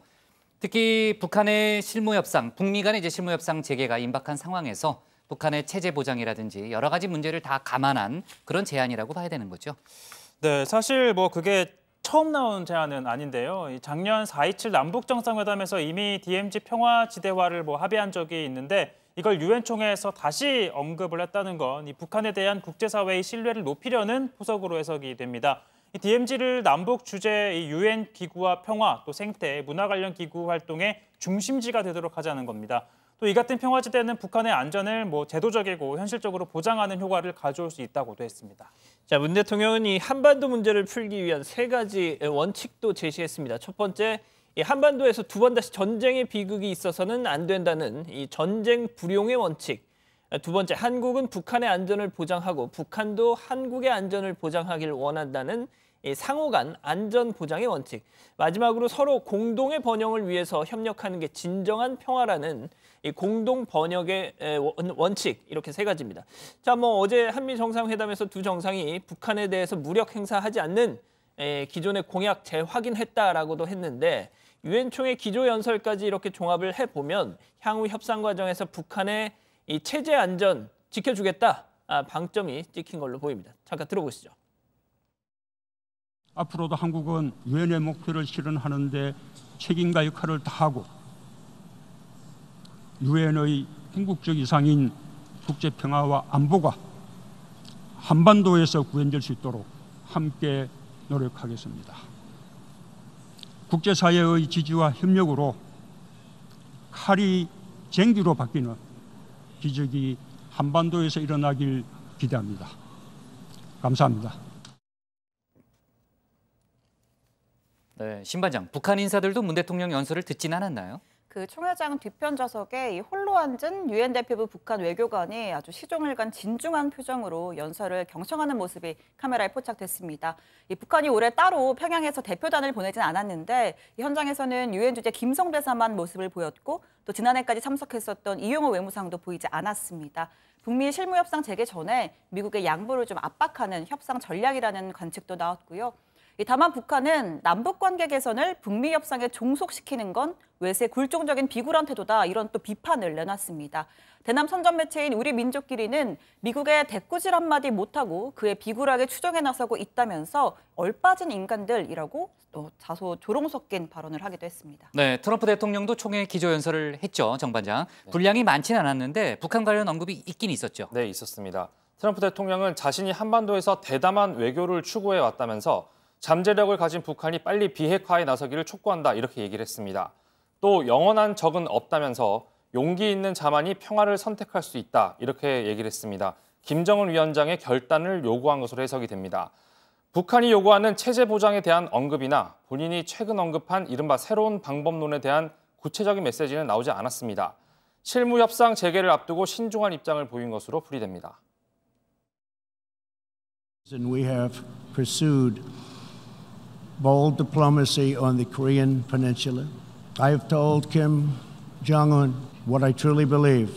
특히 북한의 실무 협상, 북미 간의 이제 실무 협상 재개가 임박한 상황에서 북한의 체제 보장이라든지 여러 가지 문제를 다 감안한 그런 제안이라고 봐야 되는 거죠. 네, 사실 뭐 그게 처음 나온 제안은 아닌데요. 작년 4.27 남북 정상회담에서 이미 DMZ 평화지대화를 합의한 적이 있는데 이걸 유엔 총회에서 다시 언급을 했다는 건 이 북한에 대한 국제사회의 신뢰를 높이려는 포석으로 해석이 됩니다. 이 DMZ를 남북 주재 유엔 기구와 평화, 또 생태, 문화 관련 기구 활동의 중심지가 되도록 하자는 겁니다. 또 이 같은 평화지대는 북한의 안전을 제도적이고 현실적으로 보장하는 효과를 가져올 수 있다고도 했습니다. 자, 문 대통령은 이 한반도 문제를 풀기 위한 3가지 원칙도 제시했습니다. 첫 번째, 이 한반도에서 두 번 다시 전쟁의 비극이 있어서는 안 된다는 이 전쟁 불용의 원칙. 두 번째, 한국은 북한의 안전을 보장하고 북한도 한국의 안전을 보장하길 원한다는 이 상호 간 안전 보장의 원칙. 마지막으로 서로 공동의 번영을 위해서 협력하는 게 진정한 평화라는 이 공동 번역의 원칙, 이렇게 3가지입니다. 자, 어제 한미 정상회담에서 두 정상이 북한에 대해서 무력 행사하지 않는 기존의 공약 재확인했다라고도 했는데 유엔 총회 기조 연설까지 이렇게 종합을 해보면 향후 협상 과정에서 북한의 이 체제 안전 지켜주겠다 방점이 찍힌 걸로 보입니다. 잠깐 들어보시죠. 앞으로도 한국은 유엔의 목표를 실현하는 데 책임과 역할을 다하고 유엔의 궁극적 이상인 국제평화와 안보가 한반도에서 구현될 수 있도록 함께 노력하겠습니다. 국제사회의 지지와 협력으로 칼이 쟁기로 바뀌는 기적이 한반도에서 일어나길 기대합니다. 감사합니다. 네, 신반장, 북한 인사들도 문 대통령 연설을 듣진 않았나요? 그 총회장 뒤편 좌석에 이 홀로 앉은 유엔 대표부 북한 외교관이 아주 시종일관 진중한 표정으로 연설을 경청하는 모습이 카메라에 포착됐습니다. 이 북한이 올해 따로 평양에서 대표단을 보내진 않았는데 이 현장에서는 유엔 주재 김성배사만 모습을 보였고 또 지난해까지 참석했었던 이용호 외무상도 보이지 않았습니다. 북미 실무협상 재개 전에 미국의 양보를 좀 압박하는 협상 전략이라는 관측도 나왔고요. 다만 북한은 남북관계 개선을 북미 협상에 종속시키는 건 외세 굴종적인 비굴한 태도다, 이런 또 비판을 내놨습니다. 대남 선전 매체인 우리 민족끼리는 미국의 대꾸질 한마디 못하고 그의 비굴하게 추정에 나서고 있다면서 얼빠진 인간들이라고 또 다소 조롱 섞인 발언을 하기도 했습니다. 네, 트럼프 대통령도 총회 기조연설을 했죠, 정반장. 분량이 많지는 않았는데 북한 관련 언급이 있긴 있었죠. 네, 있었습니다. 트럼프 대통령은 자신이 한반도에서 대담한 외교를 추구해 왔다면서 잠재력을 가진 북한이 빨리 비핵화에 나서기를 촉구한다, 이렇게 얘기를 했습니다. 또 영원한 적은 없다면서 용기 있는 자만이 평화를 선택할 수 있다, 이렇게 얘기를 했습니다. 김정은 위원장의 결단을 요구한 것으로 해석이 됩니다. 북한이 요구하는 체제 보장에 대한 언급이나 본인이 최근 언급한 이른바 새로운 방법론에 대한 구체적인 메시지는 나오지 않았습니다. 실무 협상 재개를 앞두고 신중한 입장을 보인 것으로 풀이됩니다. We have pursued bold diplomacy on the Korean Peninsula. I have told Kim Jong-un what I truly believe,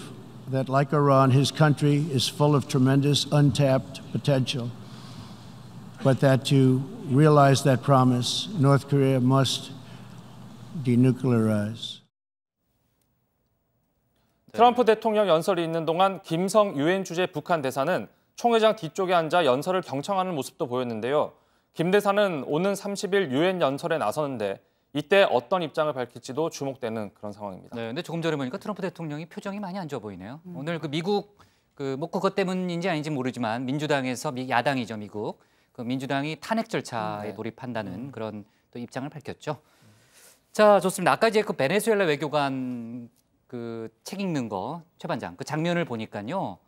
that like Iran, his country is full of tremendous untapped potential, but that to realize that promise, North Korea must denuclearize. 트럼프 대통령 연설이 있는 동안 김성 유엔 주재 북한 대사는 총회장 뒤쪽에 앉아 연설을 경청하는 모습도 보였는데요. 김 대사는 오는 30일 유엔 연설에 나서는데 이때 어떤 입장을 밝힐지도 주목되는 그런 상황입니다. 네, 근데 조금 전에 보니까 트럼프 대통령이 표정이 많이 안 좋아 보이네요. 오늘 그 미국 그것 때문인지 아닌지 모르지만 민주당에서 야당이죠, 미국. 그 민주당이 탄핵 절차에 돌입한다는 그런 또 입장을 밝혔죠. 자, 좋습니다. 아까 이제 그 베네수엘라 외교관 그 책 읽는 거, 최 반장, 그 장면을 보니까요.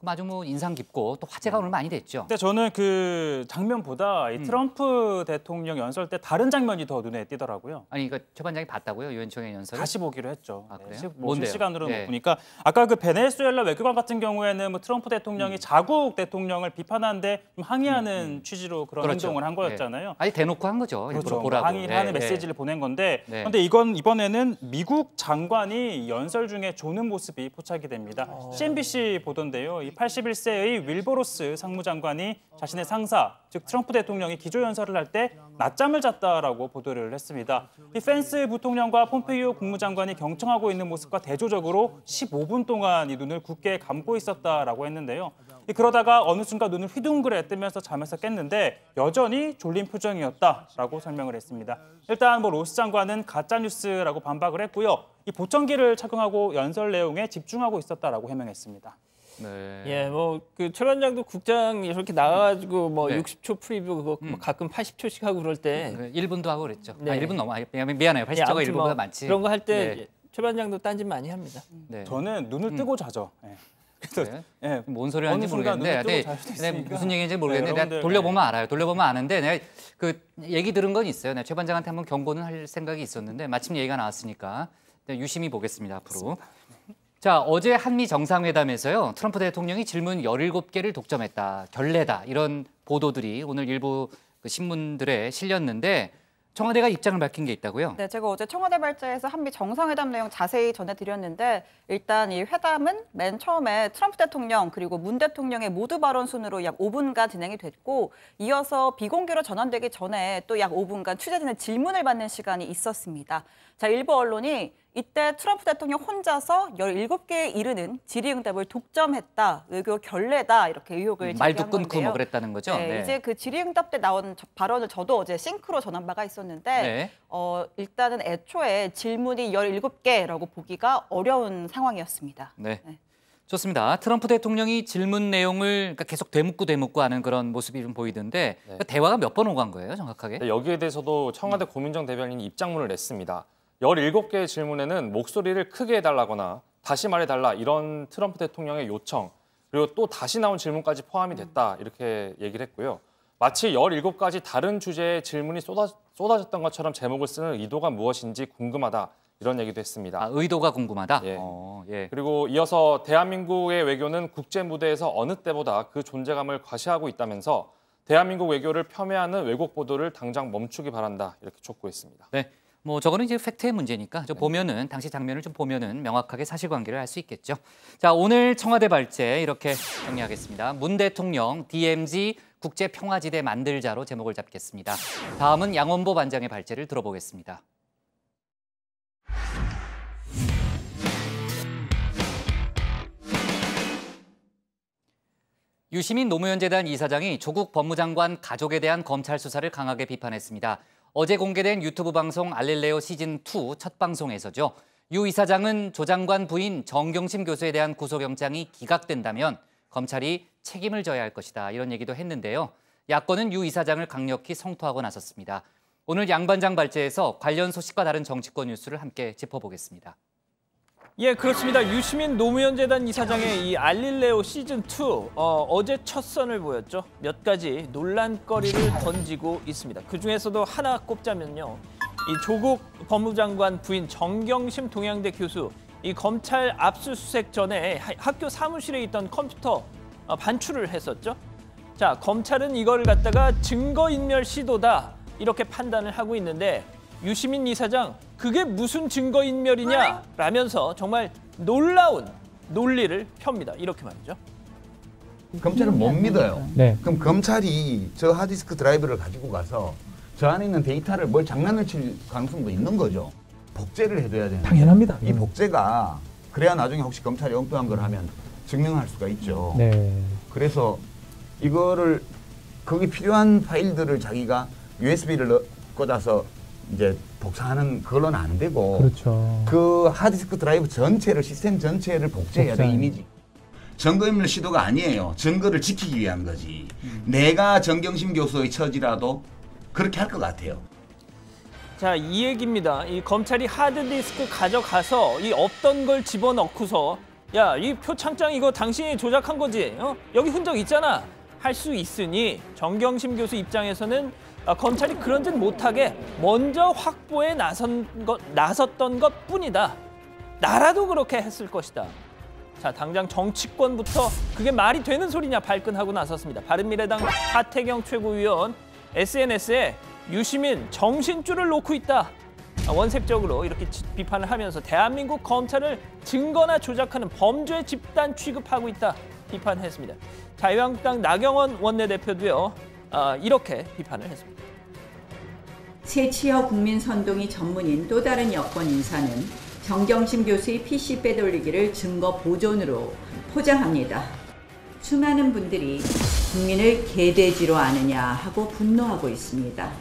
아주 인상 깊고 또 화제가 오늘 많이 됐죠. 근데 저는 그 장면보다 이 트럼프 대통령 연설 때 다른 장면이 더 눈에 띄더라고요. 아니, 그러니까 최 반장이 봤다고요? 유엔 총회 연설을? 다시 보기로 했죠. 아, 그래요? 실시간으로 보니까 아까 그 베네수엘라 외교관 같은 경우에는 트럼프 대통령이 자국 대통령을 비판하는데 좀 항의하는 취지로 그런 행동을 한 거였잖아요. 아니, 대놓고 한 거죠. 그렇죠. 보라고. 항의를 하는 메시지를 보낸 건데 그런데 이번에는 미국 장관이 연설 중에 조는 모습이 포착이 됩니다. CNBC 보던데요. 이 이 81세의 윌버로스 상무장관이 자신의 상사, 즉 트럼프 대통령이 기조연설을 할 때 낮잠을 잤다라고 보도를 했습니다. 이 펜스 부통령과 폼페이오 국무장관이 경청하고 있는 모습과 대조적으로 15분 동안 이 눈을 굳게 감고 있었다라고 했는데요. 그러다가 어느 순간 눈을 휘둥그레 뜨면서 잠에서 깼는데 여전히 졸린 표정이었다라고 설명을 했습니다. 일단 로스 장관은 가짜뉴스라고 반박을 했고요. 이 보청기를 착용하고 연설 내용에 집중하고 있었다라고 해명했습니다. 네. 예, 뭐 그 최 반장도 국장 이렇게 나가가지고 뭐 네. 60초 프리뷰 그거 가끔 80초씩 하고 그럴 때 1분도 하고 그랬죠. 네. 1분 넘어. 미안해요. 80초가 1분보다 많지. 그런 거 할 때 네. 최 반장도 딴짓 많이 합니다. 네. 저는 눈을 뜨고 자죠. 네. 그래서 뭔 소리 하는지 모르겠는데 네, 무슨 얘기인지 모르겠는데 네, 내가 돌려보면 알아요. 돌려보면 아는데 내가 그 얘기 들은 건 있어요. 내가 최 반장한테 한번 경고는 할 생각이 있었는데 마침 얘기가 나왔으니까 유심히 보겠습니다. 앞으로. 자, 어제 한미 정상회담에서요. 트럼프 대통령이 질문 17개를 독점했다. 결례다. 이런 보도들이 오늘 일부 그 신문들에 실렸는데 청와대가 입장을 밝힌 게 있다고요? 네, 제가 어제 청와대 발제에서 한미 정상회담 내용 자세히 전해드렸는데 일단 이 회담은 맨 처음에 트럼프 대통령 그리고 문 대통령의 모두 발언 순으로 약 5분간 진행이 됐고 이어서 비공개로 전환되기 전에 또 약 5분간 취재진의 질문을 받는 시간이 있었습니다. 자, 일부 언론이 이때 트럼프 대통령 혼자서 17개에 이르는 질의응답을 독점했다, 외교 결례다 이렇게 의혹을 제기한 말도 끊고 건데요. 뭐 그랬다는 거죠? 네, 이제 그 질의응답 때 나온 발언을 저도 어제 싱크로 전한 바가 있었는데 네. 일단은 애초에 질문이 17개라고 보기가 어려운 상황이었습니다. 네. 좋습니다. 트럼프 대통령이 질문 내용을 계속 되묻고 하는 그런 모습이 좀 보이던데 대화가 몇 번 오간 거예요, 정확하게? 네, 여기에 대해서도 청와대 고민정 대변인이 입장문을 냈습니다. 17개의 질문에는 목소리를 크게 해달라거나 다시 말해달라 이런 트럼프 대통령의 요청 그리고 또 다시 나온 질문까지 포함이 됐다 이렇게 얘기를 했고요. 마치 17가지 다른 주제의 질문이 쏟아졌던 것처럼 제목을 쓰는 의도가 무엇인지 궁금하다 이런 얘기도 했습니다. 의도가 궁금하다? 예. 예. 그리고 이어서 대한민국의 외교는 국제 무대에서 어느 때보다 그 존재감을 과시하고 있다면서 대한민국 외교를 폄훼하는 왜곡 보도를 당장 멈추기 바란다 이렇게 촉구했습니다. 네. 뭐 저거는 이제 팩트의 문제니까 좀 보면은 당시 장면을 좀 보면은 명확하게 사실관계를 알 수 있겠죠. 자, 오늘 청와대 발제 이렇게 정리하겠습니다. 문 대통령 DMZ 국제평화지대 만들자로 제목을 잡겠습니다. 다음은 양원보 반장의 발제를 들어보겠습니다. 유시민 노무현재단 이사장이 조국 법무장관 가족에 대한 검찰 수사를 강하게 비판했습니다. 어제 공개된 유튜브 방송 알릴레오 시즌2 첫 방송에서죠. 유 이사장은 조 장관 부인 정경심 교수에 대한 구속영장이 기각된다면 검찰이 책임을 져야 할 것이다. 이런 얘기도 했는데요. 야권은 유 이사장을 강력히 성토하고 나섰습니다. 오늘 양 반장 발제에서 관련 소식과 다른 정치권 뉴스를 함께 짚어보겠습니다. 예, 그렇습니다. 유시민 노무현재단 이사장의 이 알릴레오 시즌2 어제 첫 선을 보였죠. 몇 가지 논란거리를 던지고 있습니다. 그중에서도 하나 꼽자면요. 이 조국 법무장관 부인 정경심 동양대 교수 이 검찰 압수수색 전에 학교 사무실에 있던 컴퓨터 반출을 했었죠. 자, 검찰은 이걸 갖다가 증거인멸 시도다 이렇게 판단을 하고 있는데 유시민 이사장 그게 무슨 증거인멸이냐 라면서 정말 놀라운 논리를 펴니다. 이렇게 말이죠. 검찰은 못 믿어요. 네. 그럼 검찰이 저 하드디스크 드라이브를 가지고 가서 저 안에 있는 데이터를 뭘 장난을 칠 가능성도 있는 거죠. 복제를 해둬야 되는. 당연합니다. 이 복제가 그래야 나중에 혹시 검찰이 엉뚱한 걸 하면 증명할 수가 있죠. 네. 그래서 이거를 거기 필요한 파일들을 자기가 USB를 꽂아서 이제 복사하는 그걸로는 안 되고 그렇죠. 그 하드디스크 드라이브 전체를 시스템 전체를 복제해야 돼 이미지. 증거인멸 시도가 아니에요. 증거를 지키기 위한 거지. 내가 정경심 교수의 처지라도 그렇게 할 것 같아요. 자, 이 얘기입니다. 이 검찰이 하드디스크 가져가서 이 없던 걸 집어넣고서 야, 이 표창장 이거 당신이 조작한 거지? 여기 흔적 있잖아. 할 수 있으니 정경심 교수 입장에서는 검찰이 그런 짓 못하게 먼저 확보에 나섰던 것뿐이다. 나라도 그렇게 했을 것이다. 자, 당장 정치권부터 그게 말이 되는 소리냐 발끈하고 나섰습니다. 바른미래당 하태경 최고위원 SNS에 유시민 정신줄을 놓고 있다. 원색적으로 이렇게 비판을 하면서 대한민국 검찰을 증거나 조작하는 범죄 집단 취급하고 있다. 비판했습니다. 자유한국당 나경원 원내대표도요. 이렇게 비판을 했습니다. 새치어 국민선동이 전문인 또 다른 여권 인사는 정경심 교수의 PC 빼돌리기를 증거 보존으로 포장합니다. 수많은 분들이 국민을 개돼지로 아느냐 하고 분노하고 있습니다.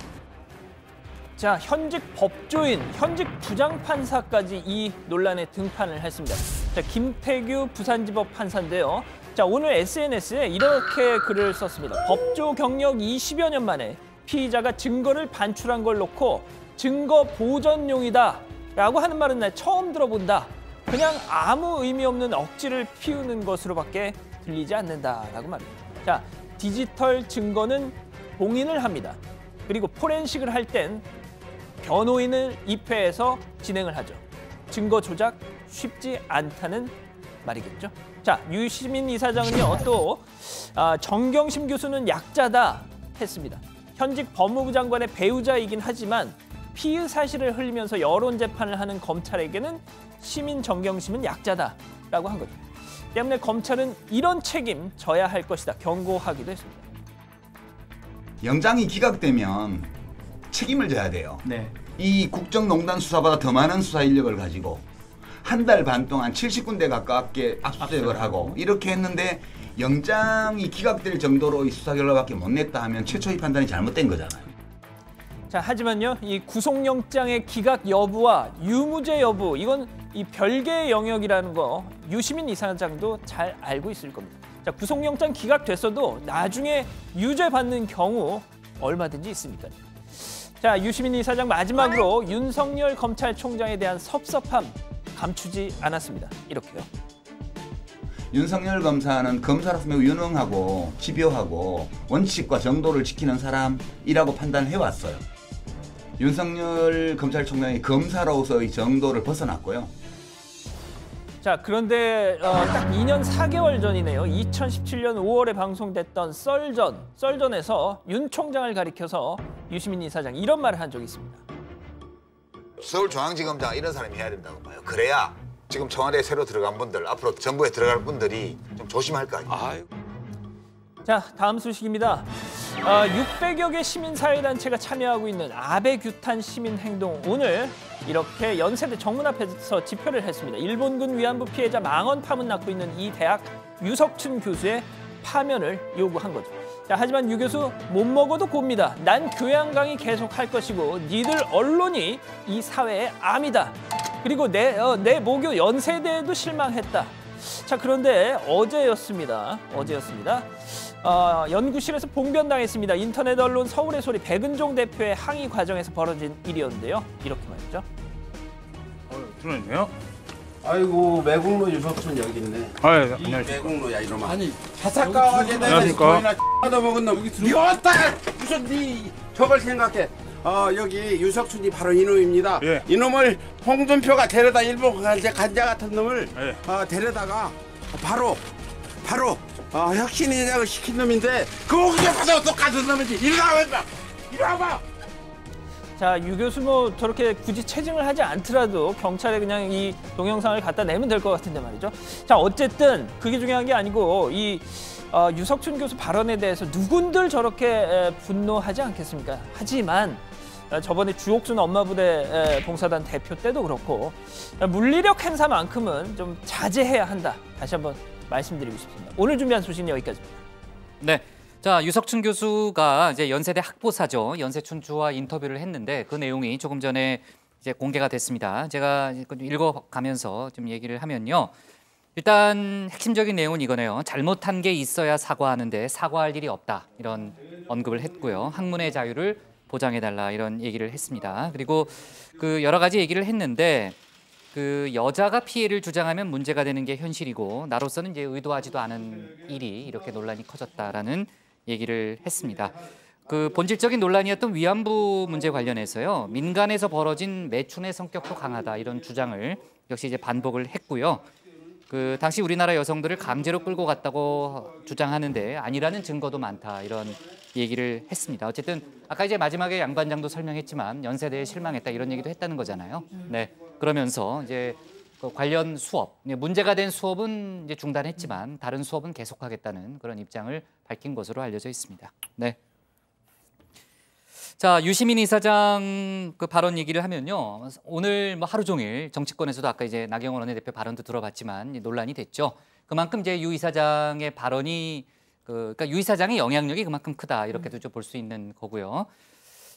자, 현직 법조인, 현직 부장판사까지 이 논란에 등판을 했습니다. 자, 김태규 부산지법 판사인데요. 자, 오늘 SNS에 이렇게 글을 썼습니다. 법조 경력 20여 년 만에 피의자가 증거를 반출한 걸 놓고 증거 보전용이다 라고 하는 말은 나 처음 들어본다. 그냥 아무 의미 없는 억지를 피우는 것으로밖에 들리지 않는다라고 말합니다. 자, 디지털 증거는 봉인을 합니다. 그리고 포렌식을 할 땐 변호인을 입회해서 진행을 하죠. 증거 조작 쉽지 않다는 말이겠죠. 자, 유시민 이사장은요, 또 정경심 교수는 약자다 했습니다. 현직 법무부 장관의 배우자이긴 하지만 피의 사실을 흘리면서 여론 재판을 하는 검찰에게는 시민 정경심은 약자다라고 한 거죠. 때문에 검찰은 이런 책임 져야 할 것이다 경고하기도 했습니다. 영장이 기각되면 책임을 져야 돼요. 네. 이 국정농단 수사보다 더 많은 수사 인력을 가지고 한 달 반 동안 70군데 가깝게 압수수색을 하고 이렇게 했는데 영장이 기각될 정도로 이 수사 결과밖에 못 냈다 하면 최초의 판단이 잘못된 거잖아요. 자, 하지만요, 이 구속영장의 기각 여부와 유무죄 여부, 이건 이 별개의 영역이라는 거 유시민 이사장도 잘 알고 있을 겁니다. 자, 구속영장 기각됐어도 나중에 유죄 받는 경우 얼마든지 있으니까. 자, 유시민 이사장 마지막으로 윤석열 검찰총장에 대한 섭섭함 감추지 않았습니다. 이렇게요. 윤석열 검사는 검사로서 매우 유능하고 집요하고 원칙과 정도를 지키는 사람이라고 판단해왔어요. 윤석열 검찰총장이 검사로서의 정도를 벗어났고요. 자, 그런데 딱 2년 4개월 전이네요. 2017년 5월에 방송됐던 썰전에서 윤 총장을 가리켜서 유시민 이사장이 이런 말을 한 적이 있습니다. 서울중앙지검장 이런 사람이 해야 된다고 봐요. 그래야 지금 청와대에 새로 들어간 분들, 앞으로 정부에 들어갈 분들이 좀 조심할 거 아니에요. 자, 다음 소식입니다. 600여 개 시민사회단체가 참여하고 있는 아베 규탄 시민행동, 오늘 이렇게 연세대 정문 앞에서 집회를 했습니다. 일본군 위안부 피해자 망언 파문 낳고 있는 이 대학 유석춘 교수의 파면을 요구한 거죠. 자, 하지만 유 교수 못 먹어도 곱니다. 난 교양 강의 계속 할 것이고 니들 언론이 이 사회의 암이다. 그리고 내 모교 연세대에도 실망했다. 자, 그런데 어제였습니다. 연구실에서 봉변당했습니다. 인터넷 언론 서울의 소리 백은종 대표의 항의 과정에서 벌어진 일이었는데요. 이렇게 말이죠. 들어있네요. 아이고, 매국노 유석춘 여기 있네. 이 매국노야 이놈아. 아니, 사사까하게 내가 거기나 얻어먹은 놈. 니가 왔다! 무슨 니 저걸 생각해. 여기 유석춘이 바로 이놈입니다. 예. 이놈을 홍준표가 데려다 일본 간자 같은 놈을 데려다가 바로 혁신이냐고 시킨 놈인데 그거 그냥 봐도 똑같은 놈이지. 이리 와봐. 자, 유 교수 뭐 저렇게 굳이 체증을 하지 않더라도 경찰에 그냥 이 동영상을 갖다 내면 될 것 같은데 말이죠. 자, 어쨌든 그게 중요한 게 아니고 이 유석춘 교수 발언에 대해서 누군들 저렇게 분노하지 않겠습니까? 하지만 저번에 주옥순 엄마부대 봉사단 대표 때도 그렇고 물리력 행사만큼은 좀 자제해야 한다. 다시 한번 말씀드리고 싶습니다. 오늘 준비한 소식은 여기까지입니다. 네. 자, 유석춘 교수가 이제 연세대 학보사죠. 연세춘추와 인터뷰를 했는데 그 내용이 조금 전에 이제 공개가 됐습니다. 제가 읽어가면서 좀 얘기를 하면요. 일단 핵심적인 내용은 이거네요. 잘못한 게 있어야 사과하는데 사과할 일이 없다. 이런 언급을 했고요. 학문의 자유를 보장해달라 이런 얘기를 했습니다. 그리고 그 여러 가지 얘기를 했는데 그 여자가 피해를 주장하면 문제가 되는 게 현실이고 나로서는 이제 의도하지도 않은 일이 이렇게 논란이 커졌다라는 얘기를 했습니다. 그 본질적인 논란이었던 위안부 문제 관련해서요. 민간에서 벌어진 매춘의 성격도 강하다 이런 주장을 역시 이제 반복을 했고요. 그 당시 우리나라 여성들을 강제로 끌고 갔다고 주장하는데 아니라는 증거도 많다 이런 얘기를 했습니다. 어쨌든 아까 이제 마지막에 양 반장도 설명했지만 연세대에 실망했다 이런 얘기도 했다는 거잖아요. 네, 그러면서 이제 그 관련 수업, 문제가 된 수업은 이제 중단했지만 다른 수업은 계속하겠다는 그런 입장을 밝힌 것으로 알려져 있습니다. 네. 자, 유시민 이사장 그 발언 얘기를 하면요. 오늘 뭐 하루 종일 정치권에서도 아까 이제 나경원 원내대표 발언도 들어봤지만 논란이 됐죠. 그만큼 이제 유 이사장의 발언이 그러니까 유 이사장의 영향력이 그만큼 크다 이렇게도 좀 볼 수 있는 거고요.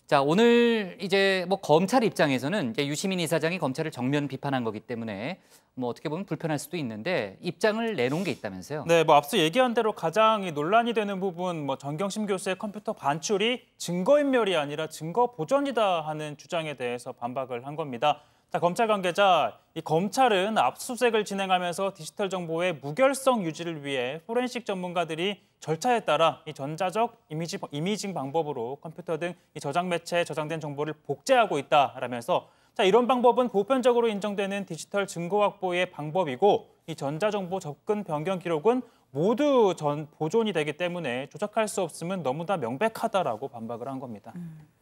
자, 오늘 이제 뭐 검찰 입장에서는 이제 유시민 이사장이 검찰을 정면 비판한 거기 때문에 뭐 어떻게 보면 불편할 수도 있는데 입장을 내놓은 게 있다면서요? 네, 뭐 앞서 얘기한 대로 가장 논란이 되는 부분, 뭐 전경심 교수의 컴퓨터 반출이 증거인멸이 아니라 증거 보전이다 하는 주장에 대해서 반박을 한 겁니다. 자, 검찰 관계자, 이 검찰은 압수수색을 진행하면서 디지털 정보의 무결성 유지를 위해 포렌식 전문가들이 절차에 따라 이 전자적 이미징 방법으로 컴퓨터 등 이 저장 매체에 저장된 정보를 복제하고 있다라면서 자, 이런 방법은 보편적으로 인정되는 디지털 증거 확보의 방법이고 이 전자정보 접근 변경 기록은 모두 보존이 되기 때문에 조작할 수 없음은 너무나 명백하다라고 반박을 한 겁니다.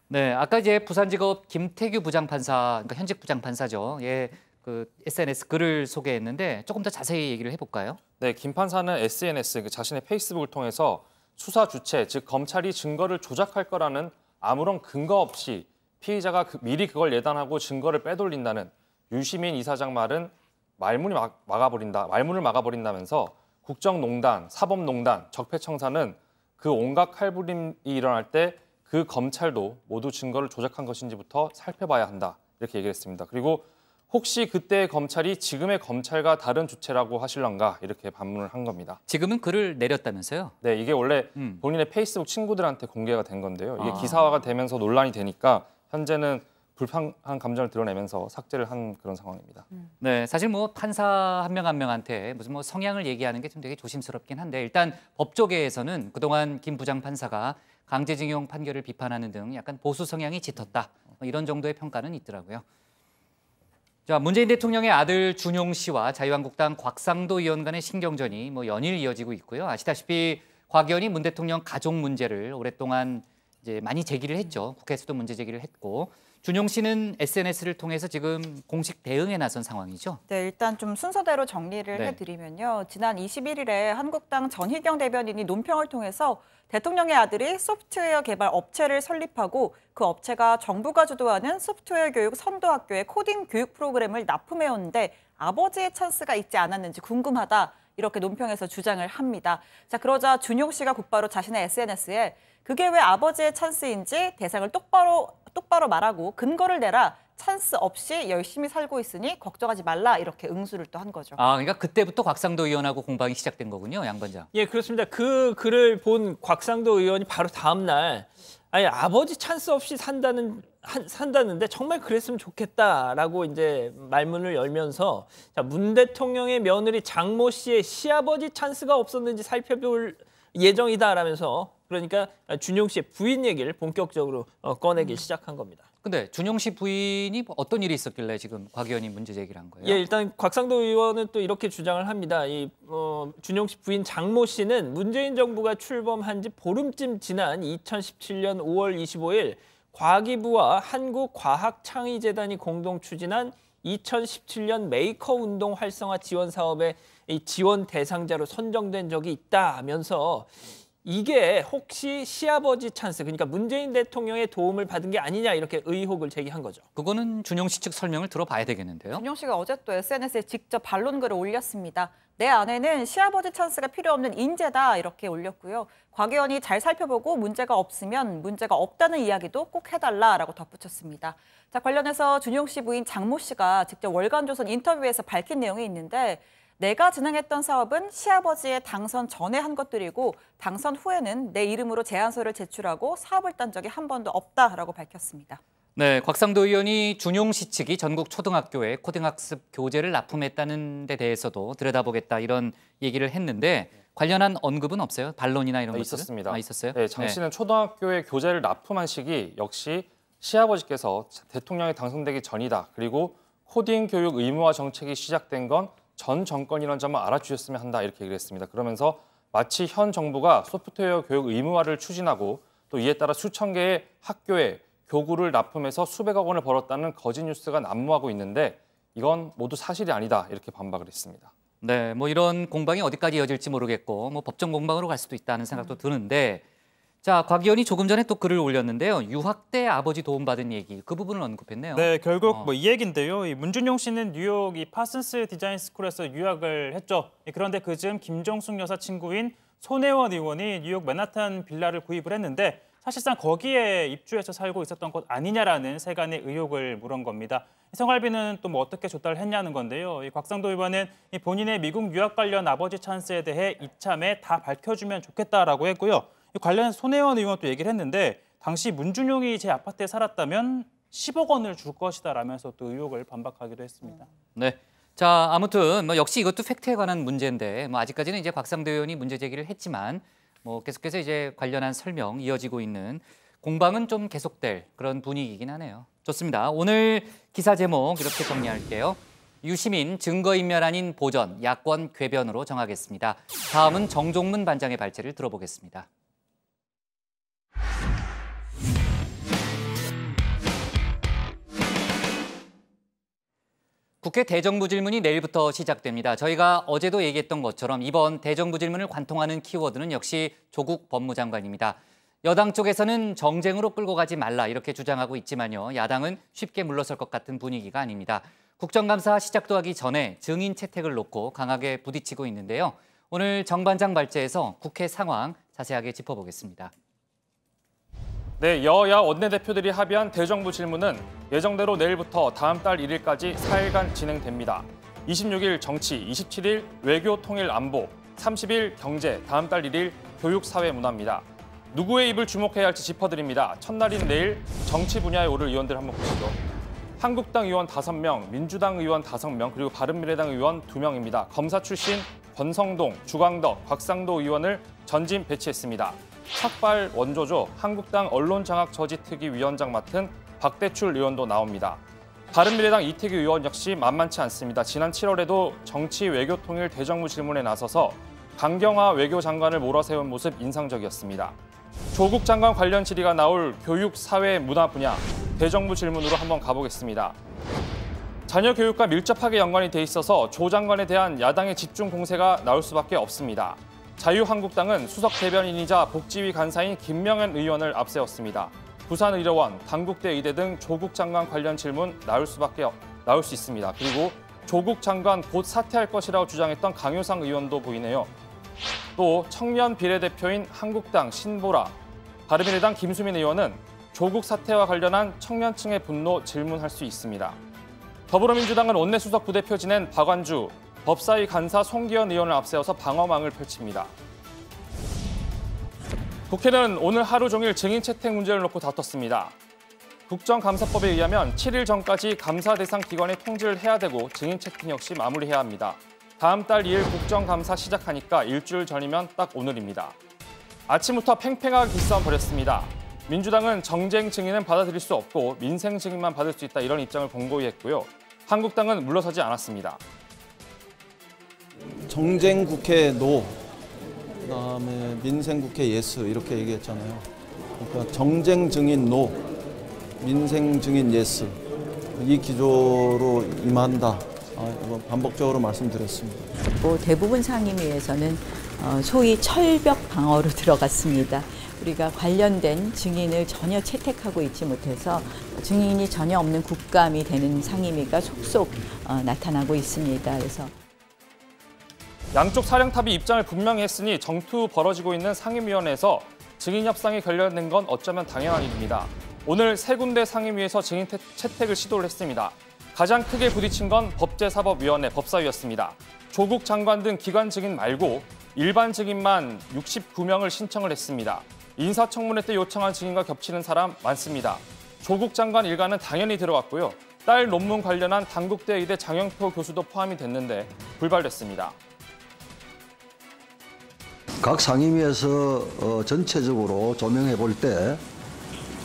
네, 아까 이제 부산지법 김태규 부장판사, 그러니까 현직 부장판사죠. 예, 그 SNS 글을 소개했는데 조금 더 자세히 얘기를 해볼까요? 네, 김 판사는 SNS, 자신의 페이스북을 통해서 수사 주체, 즉 검찰이 증거를 조작할 거라는 아무런 근거 없이 피의자가 미리 그걸 예단하고 증거를 빼돌린다는 유시민 이사장 말은 말문을 막아버린다면서 국정농단, 사법농단, 적폐청산은 그 온갖 칼부림이 일어날 때 그 검찰도 모두 증거를 조작한 것인지부터 살펴봐야 한다 이렇게 얘기를 했습니다. 그리고 혹시 그때의 검찰이 지금의 검찰과 다른 주체라고 하실런가 이렇게 반문을 한 겁니다. 지금은 글을 내렸다면서요? 네, 이게 원래 본인의 페이스북 친구들한테 공개가 된 건데요. 이게 기사화가 되면서 논란이 되니까 현재는 불편한 감정을 드러내면서 삭제를 한 그런 상황입니다. 네, 사실 뭐 판사 한 명 한 명한테 무슨 뭐 성향을 얘기하는 게 좀 되게 조심스럽긴 한데 일단 법조계에서는 그동안 김 부장판사가 강제징용 판결을 비판하는 등 약간 보수 성향이 짙었다 뭐 이런 정도의 평가는 있더라고요. 자, 문재인 대통령의 아들 준용 씨와 자유한국당 곽상도 의원 간의 신경전이 뭐 연일 이어지고 있고요. 아시다시피 곽 의원이 문 대통령 가족 문제를 오랫동안 이제 많이 제기를 했죠. 국회에서도 문제 제기를 했고 준용 씨는 SNS를 통해서 지금 공식 대응에 나선 상황이죠. 네, 일단 좀 순서대로 정리를 네. 해드리면요. 지난 21일에 한국당 전희경 대변인이 논평을 통해서 대통령의 아들이 소프트웨어 개발 업체를 설립하고 그 업체가 정부가 주도하는 소프트웨어 교육 선도학교의 코딩 교육 프로그램을 납품해오는데 아버지의 찬스가 있지 않았는지 궁금하다. 이렇게 논평에서 주장을 합니다. 자, 그러자 준용 씨가 곧바로 자신의 SNS에 그게 왜 아버지의 찬스인지 대상을 똑바로 말하고 근거를 내라. 찬스 없이 열심히 살고 있으니 걱정하지 말라. 이렇게 응수를 또 한 거죠. 아, 그러니까 그때부터 곽상도 의원하고 공방이 시작된 거군요, 양 반장. 예, 그렇습니다. 그 글을 본 곽상도 의원이 바로 다음 날 아니 아버지 찬스 없이 산다는데 정말 그랬으면 좋겠다라고 이제 말문을 열면서 자, 문 대통령의 며느리 장모 씨의 시아버지 찬스가 없었는지 살펴볼 예정이다라면서 그러니까 준용 씨의 부인 얘기를 본격적으로 꺼내기 시작한 겁니다. 근데 준용 씨 부인이 어떤 일이 있었길래 지금 곽 의원이 문제 제기를 한 거예요? 예, 일단 곽상도 의원은 또 이렇게 주장을 합니다. 준용 씨 부인 장모 씨는 문재인 정부가 출범한 지 보름쯤 지난 2017년 5월 25일 과기부와 한국과학창의재단이 공동 추진한 2017년 메이커 운동 활성화 지원 사업의 지원 대상자로 선정된 적이 있다면서 이게 혹시 시아버지 찬스, 그러니까 문재인 대통령의 도움을 받은 게 아니냐 이렇게 의혹을 제기한 거죠. 그거는 준용 씨 측 설명을 들어봐야 되겠는데요. 준용 씨가 어제 또 SNS에 직접 반론글을 올렸습니다. 내 아내는 시아버지 찬스가 필요 없는 인재다 이렇게 올렸고요. 곽 의원이 잘 살펴보고 문제가 없으면 문제가 없다는 이야기도 꼭 해달라라고 덧붙였습니다. 자, 관련해서 준용 씨 부인 장모 씨가 직접 월간조선 인터뷰에서 밝힌 내용이 있는데 내가 진행했던 사업은 시아버지의 당선 전에 한 것들이고 당선 후에는 내 이름으로 제안서를 제출하고 사업을 딴 적이 한 번도 없다라고 밝혔습니다. 네, 곽상도 의원이 준용 씨 측이 전국 초등학교에 코딩학습 교재를 납품했다는 데 대해서도 들여다보겠다 이런 얘기를 했는데 관련한 언급은 없어요? 반론이나 이런 것들은? 있었습니다. 있었어요? 네, 장 씨는 초등학교에 교재를 납품한 시기 역시 시아버지께서 대통령에 당선되기 전이다. 그리고 코딩 교육 의무화 정책이 시작된 건 전 정권이라는 점을 알아주셨으면 한다 이렇게 얘기를 했습니다. 그러면서 마치 현 정부가 소프트웨어 교육 의무화를 추진하고 또 이에 따라 수천 개의 학교에 교구를 납품해서 수백억 원을 벌었다는 거짓 뉴스가 난무하고 있는데 이건 모두 사실이 아니다 이렇게 반박을 했습니다. 네, 뭐 이런 공방이 어디까지 이어질지 모르겠고 뭐 법정 공방으로 갈 수도 있다는 생각도 드는데 자, 곽 의원이 조금 전에 또 글을 올렸는데요. 유학 때 아버지 도움받은 얘기, 그 부분을 언급했네요. 네, 결국 뭐 이 얘기인데요. 이 문준용 씨는 뉴욕 이 파슨스 디자인 스쿨에서 유학을 했죠. 그런데 그즈음 김정숙 여사 친구인 손혜원 의원이 뉴욕 맨하탄 빌라를 구입을 했는데 사실상 거기에 입주해서 살고 있었던 것 아니냐라는 세간의 의혹을 물은 겁니다. 생활비는 또 뭐 어떻게 조달을 했냐는 건데요. 이 곽상도 의원은 이 본인의 미국 유학 관련 아버지 찬스에 대해 이참에 다 밝혀주면 좋겠다라고 했고요. 관련 손혜원 의원도 얘기를 했는데 당시 문준용이 제 아파트에 살았다면 10억 원을 줄 것이다라면서 또 의혹을 반박하기도 했습니다. 네, 자 아무튼 뭐 역시 이것도 팩트에 관한 문제인데 뭐 아직까지는 이제 곽상도 의원이 문제 제기를 했지만 뭐 계속해서 이제 관련한 설명 이어지고 있는 공방은 좀 계속될 그런 분위기이긴 하네요. 좋습니다. 오늘 기사 제목 이렇게 정리할게요. 유시민 증거인멸 아닌 보전, 야권 궤변으로 정하겠습니다. 다음은 정종문 반장의 발제를 들어보겠습니다. 국회 대정부 질문이 내일부터 시작됩니다. 저희가 어제도 얘기했던 것처럼 이번 대정부 질문을 관통하는 키워드는 역시 조국 법무장관입니다. 여당 쪽에서는 정쟁으로 끌고 가지 말라 이렇게 주장하고 있지만요. 야당은 쉽게 물러설 것 같은 분위기가 아닙니다. 국정감사 시작도 하기 전에 증인 채택을 놓고 강하게 부딪히고 있는데요. 오늘 정 반장 발제에서 국회 상황 자세하게 짚어보겠습니다. 네, 여야 원내대표들이 합의한 대정부 질문은 예정대로 내일부터 다음 달 1일까지 4일간 진행됩니다. 26일 정치, 27일 외교 통일 안보, 30일 경제, 다음 달 1일 교육 사회 문화입니다. 누구의 입을 주목해야 할지 짚어드립니다. 첫날인 내일 정치 분야에 오를 의원들 한번 보시죠. 한국당 의원 5명, 민주당 의원 5명, 그리고 바른미래당 의원 2명입니다. 검사 출신 권성동, 주광덕, 곽상도 의원을 전진 배치했습니다. 삭발 원조죠. 한국당 언론장악저지특위 위원장 맡은 박대출 의원도 나옵니다. 바른미래당 이태규 의원 역시 만만치 않습니다. 지난 7월에도 정치 외교통일 대정부 질문에 나서서 강경화 외교장관을 몰아세운 모습 인상적이었습니다. 조국 장관 관련 질의가 나올 교육, 사회, 문화 분야 대정부 질문으로 한번 가보겠습니다. 자녀 교육과 밀접하게 연관이 돼 있어서 조 장관에 대한 야당의 집중 공세가 나올 수밖에 없습니다. 자유한국당은 수석 대변인이자 복지위 간사인 김명현 의원을 앞세웠습니다. 부산의료원, 당국대 의대 등 조국 장관 관련 질문 나올 수 있습니다. 그리고 조국 장관 곧 사퇴할 것이라고 주장했던 강효상 의원도 보이네요. 또 청년 비례대표인 한국당 신보라, 바른미래당 김수민 의원은 조국 사퇴와 관련한 청년층의 분노 질문할 수 있습니다. 더불어민주당은 원내수석 부대표 지낸 박완주, 법사위 간사 송기현 의원을 앞세워서 방어망을 펼칩니다. 국회는 오늘 하루 종일 증인 채택 문제를 놓고 다퉜습니다. 국정감사법에 의하면 7일 전까지 감사 대상 기관의 통지를 해야 되고 증인 채택 역시 마무리해야 합니다. 다음 달 2일 국정감사 시작하니까 일주일 전이면 딱 오늘입니다. 아침부터 팽팽하게 기싸움 벌였습니다. 민주당은 정쟁 증인은 받아들일 수 없고 민생 증인만 받을 수 있다 이런 입장을 공고히 했고요. 한국당은 물러서지 않았습니다. 정쟁 국회 노, 그다음에 민생 국회 예스 이렇게 얘기했잖아요. 그러니까 정쟁 증인 노, 민생 증인 예스 이 기조로 임한다. 반복적으로 말씀드렸습니다. 대부분 상임위에서는 소위 철벽 방어로 들어갔습니다. 우리가 관련된 증인을 전혀 채택하고 있지 못해서 증인이 전혀 없는 국감이 되는 상임위가 속속 나타나고 있습니다. 그래서 양쪽 사령탑이 입장을 분명히 했으니 정투 벌어지고 있는 상임위원회에서 증인 협상이 결렬된 건 어쩌면 당연한 일입니다. 오늘 3군데 상임위에서 증인 채택을 시도를 했습니다. 가장 크게 부딪힌 건 법제사법위원회 법사위였습니다. 조국 장관 등 기관 증인 말고 일반 증인만 69명을 신청을 했습니다. 인사청문회 때 요청한 증인과 겹치는 사람 많습니다. 조국 장관 일가는 당연히 들어갔고요. 딸 논문 관련한 당국대 의대 장영표 교수도 포함이 됐는데 불발됐습니다. 각 상임위에서 전체적으로 조명해 볼 때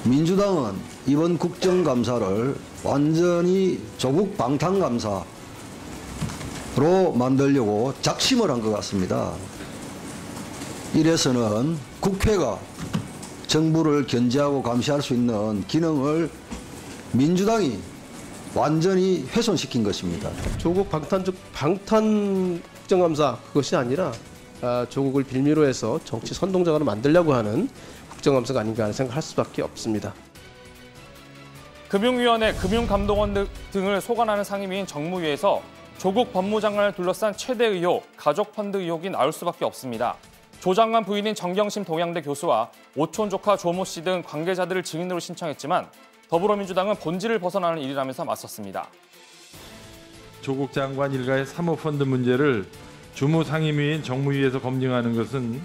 민주당은 이번 국정감사를 완전히 조국 방탄감사로 만들려고 작심을 한 것 같습니다. 이래서는 국회가 정부를 견제하고 감시할 수 있는 기능을 민주당이 완전히 훼손시킨 것입니다. 조국 방탄 국정감사 그것이 아니라 조국을 빌미로 해서 정치 선동작으로 만들려고 하는 국정감사가 아닌가 하는 생각을 할 수밖에 없습니다. 금융위원회, 금융감독원 등을 소관하는 상임위인 정무위에서 조국 법무장관을 둘러싼 최대 의혹, 가족펀드 의혹이 나올 수밖에 없습니다. 조 장관 부인인 정경심 동양대 교수와 오촌 조카 조모 씨 등 관계자들을 증인으로 신청했지만 더불어민주당은 본질을 벗어나는 일이라면서 맞섰습니다. 조국 장관 일가의 사모펀드 문제를 주무상임위인 정무위에서 검증하는 것은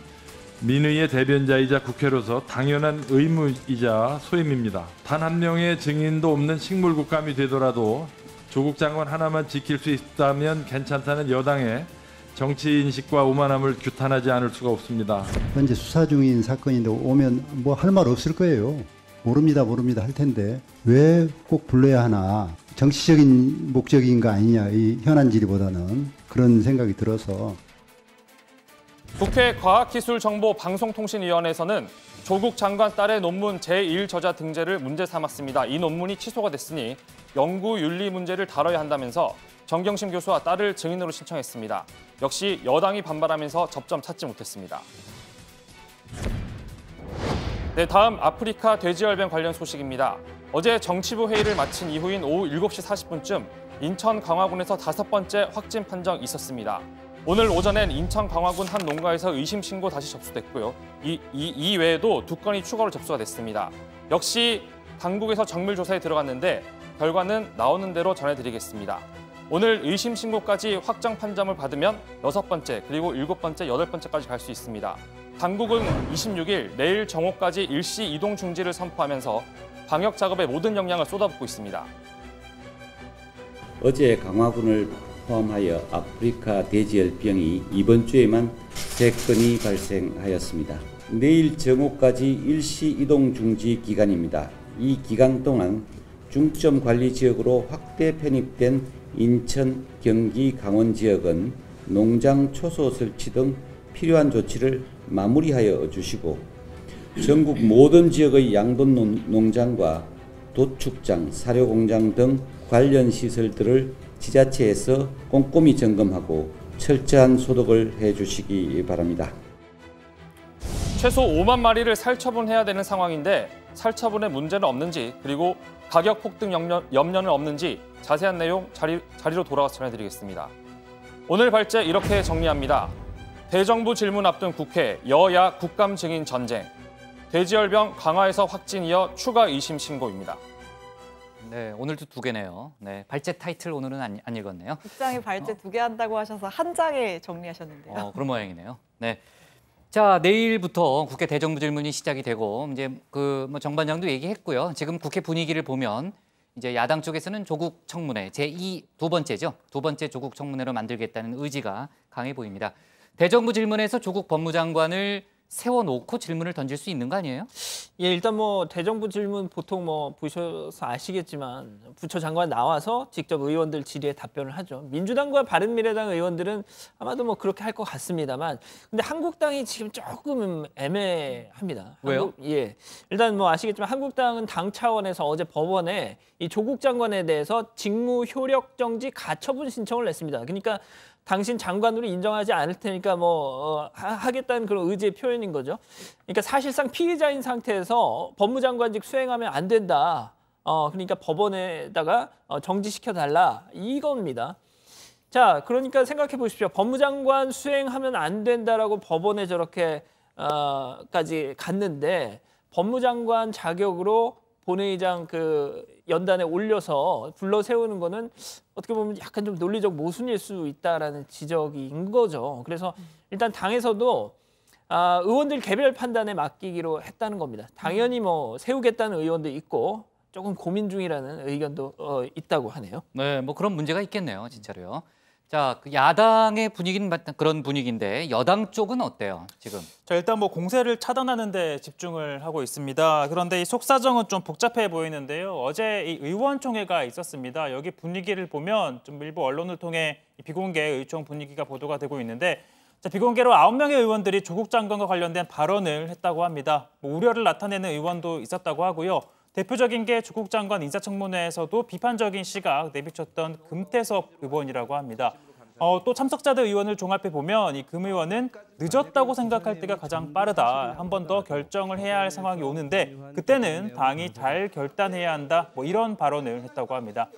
민의의 대변자이자 국회로서 당연한 의무이자 소임입니다. 단 한 명의 증인도 없는 식물국감이 되더라도 조국 장관 하나만 지킬 수 있다면 괜찮다는 여당의 정치인식과 오만함을 규탄하지 않을 수가 없습니다. 현재 수사 중인 사건인데 오면 뭐 할 말 없을 거예요. 모릅니다 할 텐데 왜 꼭 불러야 하나. 정치적인 목적인 거 아니냐, 이 현안 질의보다는 그런 생각이 들어서. 국회 과학기술정보방송통신위원회에서는 조국 장관 딸의 논문 제1저자 등재를 문제 삼았습니다. 이 논문이 취소가 됐으니 연구윤리 문제를 다뤄야 한다면서 정경심 교수와 딸을 증인으로 신청했습니다. 역시 여당이 반발하면서 접점 찾지 못했습니다. 네, 다음 아프리카 돼지열병 관련 소식입니다. 어제 정치부 회의를 마친 이후인 오후 7시 40분쯤 인천 강화군에서 5번째 확진 판정이 있었습니다. 오늘 오전엔 인천 강화군 한 농가에서 의심 신고 다시 접수됐고요. 이 외에도 2건이 추가로 접수가 됐습니다. 역시 당국에서 정밀 조사에 들어갔는데 결과는 나오는 대로 전해드리겠습니다. 오늘 의심 신고까지 확정 판정을 받으면 6번째, 그리고 7번째, 8번째까지 갈 수 있습니다. 당국은 26일 내일 정오까지 일시 이동 중지를 선포하면서 방역 작업에 모든 역량을 쏟아붓고 있습니다. 어제 강화군을 포함하여 아프리카 돼지열병이 이번 주에만 3건이 발생하였습니다. 내일 정오까지 일시 이동 중지 기간입니다. 이 기간 동안 중점 관리 지역으로 확대 편입된 인천, 경기, 강원 지역은 농장 초소 설치 등 필요한 조치를 마무리하여 주시고 전국 모든 지역의 양돈 농장과 도축장, 사료공장 등 관련 시설들을 지자체에서 꼼꼼히 점검하고 철저한 소독을 해주시기 바랍니다. 최소 5만 마리를 살처분해야 되는 상황인데 살처분에 문제는 없는지, 그리고 가격 폭등 염려는 없는지 자세한 내용 자리로 돌아가서 전해드리겠습니다. 오늘 발제 이렇게 정리합니다. 대정부 질문 앞둔 국회, 여야 국감 증인 전쟁. 돼지열병 강화에서 확진 이어 추가 의심 신고입니다. 네, 오늘도 2개네요. 네, 발제 타이틀 오늘은 안 읽었네요. 국장이 발제 2개 한다고 하셔서 한 장에 정리하셨는데요. 그런 모양이네요. 네. 자, 내일부터 국회 대정부 질문이 시작이 되고 이제 뭐 정반장도 얘기했고요. 지금 국회 분위기를 보면 이제 야당 쪽에서는 조국 청문회 두 번째 조국 청문회로 만들겠다는 의지가 강해 보입니다. 대정부 질문에서 조국 법무장관을 세워놓고 질문을 던질 수 있는 거 아니에요? 예, 일단 뭐 대정부 질문 보통 뭐 보셔서 아시겠지만 부처 장관 나와서 직접 의원들 질의에 답변을 하죠. 민주당과 바른미래당 의원들은 아마도 뭐 그렇게 할 것 같습니다만, 근데 한국당이 지금 조금 애매합니다. 왜요? 예, 일단 뭐 아시겠지만 한국당은 당 차원에서 어제 법원에 이 조국 장관에 대해서 직무 효력 정지 가처분 신청을 냈습니다. 그러니까 당신 장관으로 인정하지 않을 테니까 하겠다는 그런 의지의 표현인 거죠. 그러니까 사실상 피의자인 상태에서 법무장관직 수행하면 안 된다. 그러니까 법원에다가 정지시켜달라 이겁니다. 자, 그러니까 생각해 보십시오. 법무장관 수행하면 안 된다라고 법원에 저렇게 까지 갔는데 법무장관 자격으로 본회의장 연단에 올려서 불러 세우는 거는 어떻게 보면 약간 좀 논리적 모순일 수 있다라는 지적인 거죠. 그래서 일단 당에서도 의원들 개별 판단에 맡기기로 했다는 겁니다. 당연히 뭐 세우겠다는 의원도 있고 조금 고민 중이라는 의견도 있다고 하네요. 네, 뭐 그런 문제가 있겠네요, 진짜로요. 자, 야당의 분위기는 그런 분위기인데 여당 쪽은 어때요, 지금? 자, 일단 뭐 공세를 차단하는 데 집중을 하고 있습니다. 그런데 이 속사정은 좀 복잡해 보이는데요. 어제 이 의원총회가 있었습니다. 여기 분위기를 보면 좀 일부 언론을 통해 비공개 의총 분위기가 보도가 되고 있는데, 자, 비공개로 9명의 의원들이 조국 장관과 관련된 발언을 했다고 합니다. 뭐 우려를 나타내는 의원도 있었다고 하고요. 대표적인 게 조국 장관 인사청문회에서도 비판적인 시각 내비쳤던 금태섭 의원이라고 합니다. 또 참석자들 의원을 종합해 보면 이 금 의원은 늦었다고 생각할 때가 가장 빠르다. 한 번 더 결정을 해야 할 상황이 오는데 그때는 당이 잘 결단해야 한다. 이런 발언을 했다고 합니다.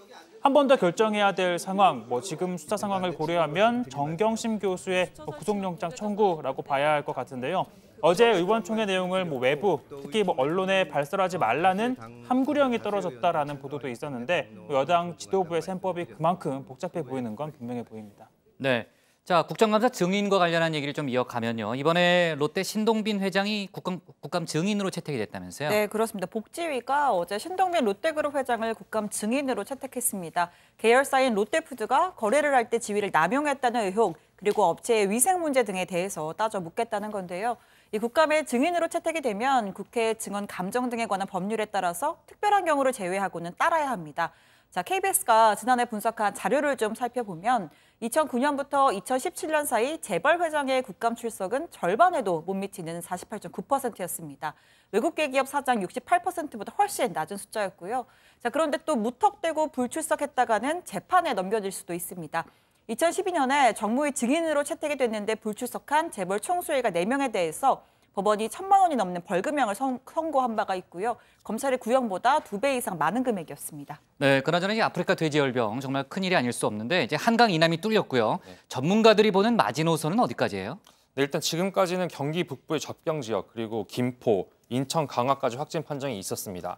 한 번 더 결정해야 될 상황, 지금 수사 상황을 고려하면 정경심 교수의 구속영장 청구라고 봐야 할 것 같은데요. 어제 의원총회 내용을 외부, 특히 언론에 발설하지 말라는 함구령이 떨어졌다라는 보도도 있었는데 여당 지도부의 셈법이 그만큼 복잡해 보이는 건 분명해 보입니다. 네. 자, 국정감사 증인과 관련한 얘기를 좀 이어가면요. 이번에 롯데 신동빈 회장이 국감 증인으로 채택이 됐다면서요? 네, 그렇습니다. 복지위가 어제 신동빈 롯데그룹 회장을 국감 증인으로 채택했습니다. 계열사인 롯데푸드가 거래를 할 때 지위를 남용했다는 의혹, 그리고 업체의 위생 문제 등에 대해서 따져 묻겠다는 건데요. 이 국감에 증인으로 채택이 되면 국회 증언 감정 등에 관한 법률에 따라서 특별한 경우를 제외하고는 따라야 합니다. 자, KBS가 지난해 분석한 자료를 좀 살펴보면 2009년부터 2017년 사이 재벌 회장의 국감 출석은 절반에도 못 미치는 48.9%였습니다. 외국계 기업 사장 68%보다 훨씬 낮은 숫자였고요. 자, 그런데 또 무턱대고 불출석했다가는 재판에 넘겨질 수도 있습니다. 2012년에 정무위 증인으로 채택이 됐는데 불출석한 재벌 총수회가 4명에 대해서 법원이 1,000만 원이 넘는 벌금형을 선고한 바가 있고요. 검찰의 구형보다 2배 이상 많은 금액이었습니다. 네, 그나저나 아프리카 돼지열병 정말 큰일이 아닐 수 없는데 이제 한강 이남이 뚫렸고요. 전문가들이 보는 마지노선은 어디까지예요? 네, 일단 지금까지는 경기 북부의 접경 지역 그리고 김포, 인천, 강화까지 확진 판정이 있었습니다.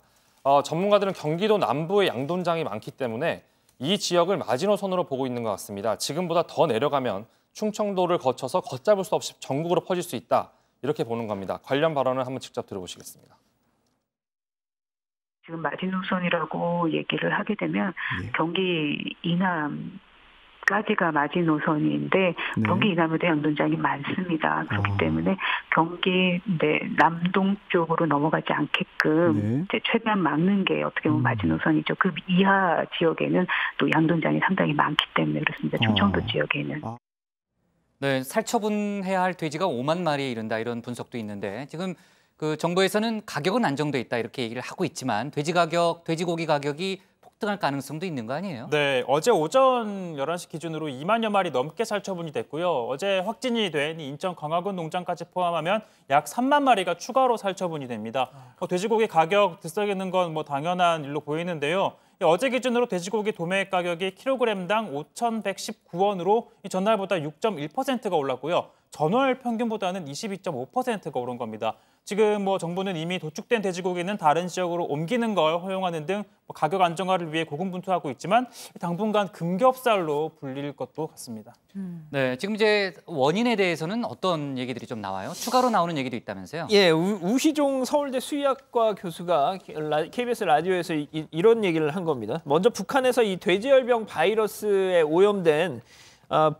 전문가들은 경기도 남부의 양돈장이 많기 때문에 이 지역을 마지노선으로 보고 있는 것 같습니다. 지금보다 더 내려가면 충청도를 거쳐서 걷잡을 수 없이 전국으로 퍼질 수 있다. 이렇게 보는 겁니다. 관련 발언을 한번 직접 들어보시겠습니다. 지금 마지노선이라고 얘기를 하게 되면 경기 이남까지가 마지노선인데 경기 이남에도 양돈장이 많습니다. 그렇기 때문에 경기 남동 쪽으로 넘어가지 않게끔 이제 최대한 막는 게 어떻게 보면 마지노선이죠. 그 이하 지역에는 또 양돈장이 상당히 많기 때문에 그렇습니다. 충청도 지역에는. 네, 살처분해야 할 돼지가 5만 마리에 이른다 이런 분석도 있는데 지금 그 정부에서는 가격은 안정돼 있다 이렇게 얘기를 하고 있지만 돼지고기 가격이 폭등할 가능성도 있는 거 아니에요? 네, 어제 오전 11시 기준으로 2만여 마리 넘게 살처분이 됐고요. 어제 확진이 된 인천 광화군 농장까지 포함하면 약 3만 마리가 추가로 살처분이 됩니다. 돼지고기 가격 들썩이는 건 당연한 일로 보이는데요. 어제 기준으로 돼지고기 도매 가격이 킬로그램당 5,119원으로 전날보다 6.1%가 올랐고요. 전월 평균보다는 22.5%가 오른 겁니다. 지금 정부는 이미 도축된 돼지고기는 다른 지역으로 옮기는 걸 허용하는 등 가격 안정화를 위해 고군분투하고 있지만 당분간 금겹살로 불릴 것도 같습니다. 네, 지금 이제 원인에 대해서는 어떤 얘기들이 좀 나와요? 추가로 나오는 얘기도 있다면서요? 예, 우희종 서울대 수의학과 교수가 KBS 라디오에서 이런 얘기를 한 겁니다. 먼저 북한에서 이 돼지열병 바이러스에 오염된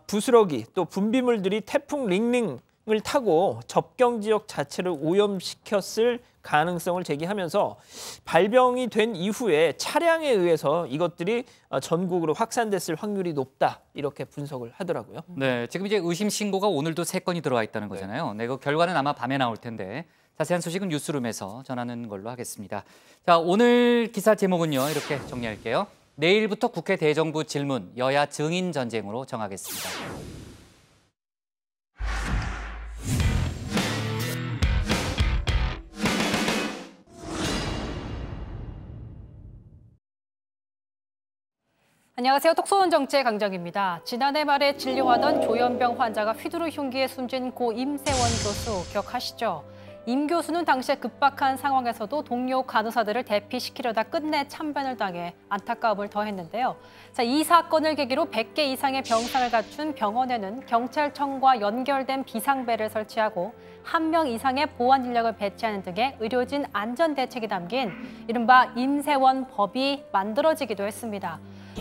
부스러기 또 분비물들이 태풍 링링을 타고 접경 지역 자체를 오염시켰을 가능성을 제기하면서 발병이 된 이후에 차량에 의해서 이것들이 전국으로 확산됐을 확률이 높다 이렇게 분석을 하더라고요. 네, 지금 이제 의심 신고가 오늘도 3건이 들어와 있다는 거잖아요. 네, 그 결과는 아마 밤에 나올 텐데 자세한 소식은 뉴스룸에서 전하는 걸로 하겠습니다. 자, 오늘 기사 제목은요 이렇게 정리할게요. 내일부터 국회 대정부 질문, 여야 증인 전쟁으로 정하겠습니다. 안녕하세요. 톡쏘는 정치의 강정입니다. 지난해 말에 진료하던 조현병 환자가 휘두르 흉기에 숨진 고 임세원 교수 기억하시죠? 임 교수는 당시에 급박한 상황에서도 동료 간호사들을 대피시키려다 끝내 참변을 당해 안타까움을 더했는데요. 자, 이 사건을 계기로 100개 이상의 병상을 갖춘 병원에는 경찰청과 연결된 비상벨을 설치하고 1명 이상의 보안 인력을 배치하는 등의 의료진 안전 대책이 담긴 이른바 임세원 법이 만들어지기도 했습니다.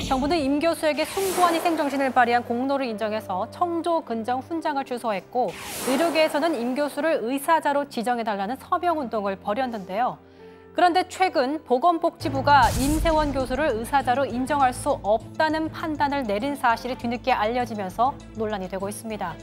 정부는 임 교수에게 숭고한 희생정신을 발휘한 공로를 인정해서 청조 근정 훈장을 주소했고 의료계에서는 임 교수를 의사자로 지정해달라는 서명운동을 벌였는데요. 그런데 최근 보건복지부가 임세원 교수를 의사자로 인정할 수 없다는 판단을 내린 사실이 뒤늦게 알려지면서 논란이 되고 있습니다.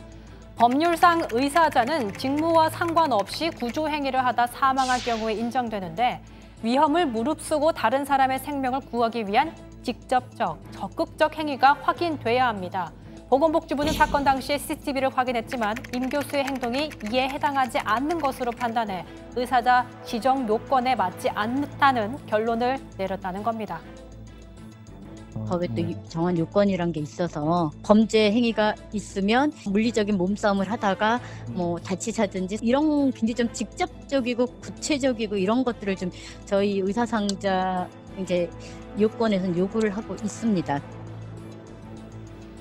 법률상 의사자는 직무와 상관없이 구조행위를 하다 사망할 경우에 인정되는데 위험을 무릅쓰고 다른 사람의 생명을 구하기 위한 직접적, 적극적 행위가 확인돼야 합니다. 보건복지부는 사건 당시에 CCTV를 확인했지만 임 교수의 행동이 이에 해당하지 않는 것으로 판단해 의사자 지정 요건에 맞지 않다는 결론을 내렸다는 겁니다. 법에 또 정한 요건이란 게 있어서 범죄 행위가 있으면 물리적인 몸싸움을 하다가 뭐 다치사든지 이런 굉장히 좀 직접적이고 구체적이고 이런 것들을 좀 저희 의사상자 이제 요건에서는 요구를 하고 있습니다.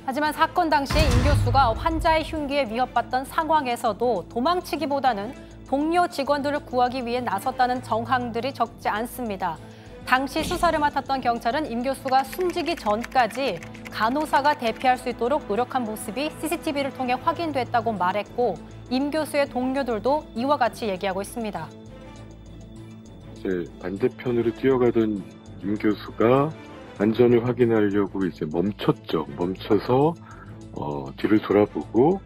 하지만 사건 당시에 임 교수가 환자의 흉기에 위협받던 상황에서도 도망치기보다는 동료 직원들을 구하기 위해 나섰다는 정황들이 적지 않습니다. 당시 수사를 맡았던 경찰은 임 교수가 숨지기 전까지 간호사가 대피할 수 있도록 노력한 모습이 CCTV를 통해 확인됐다고 말했고 임 교수의 동료들도 이와 같이 얘기하고 있습니다. 이제 반대편으로 뛰어가던 임 교수가 안전을 확인하려고 이제 멈췄죠. 멈춰서 뒤를 돌아보고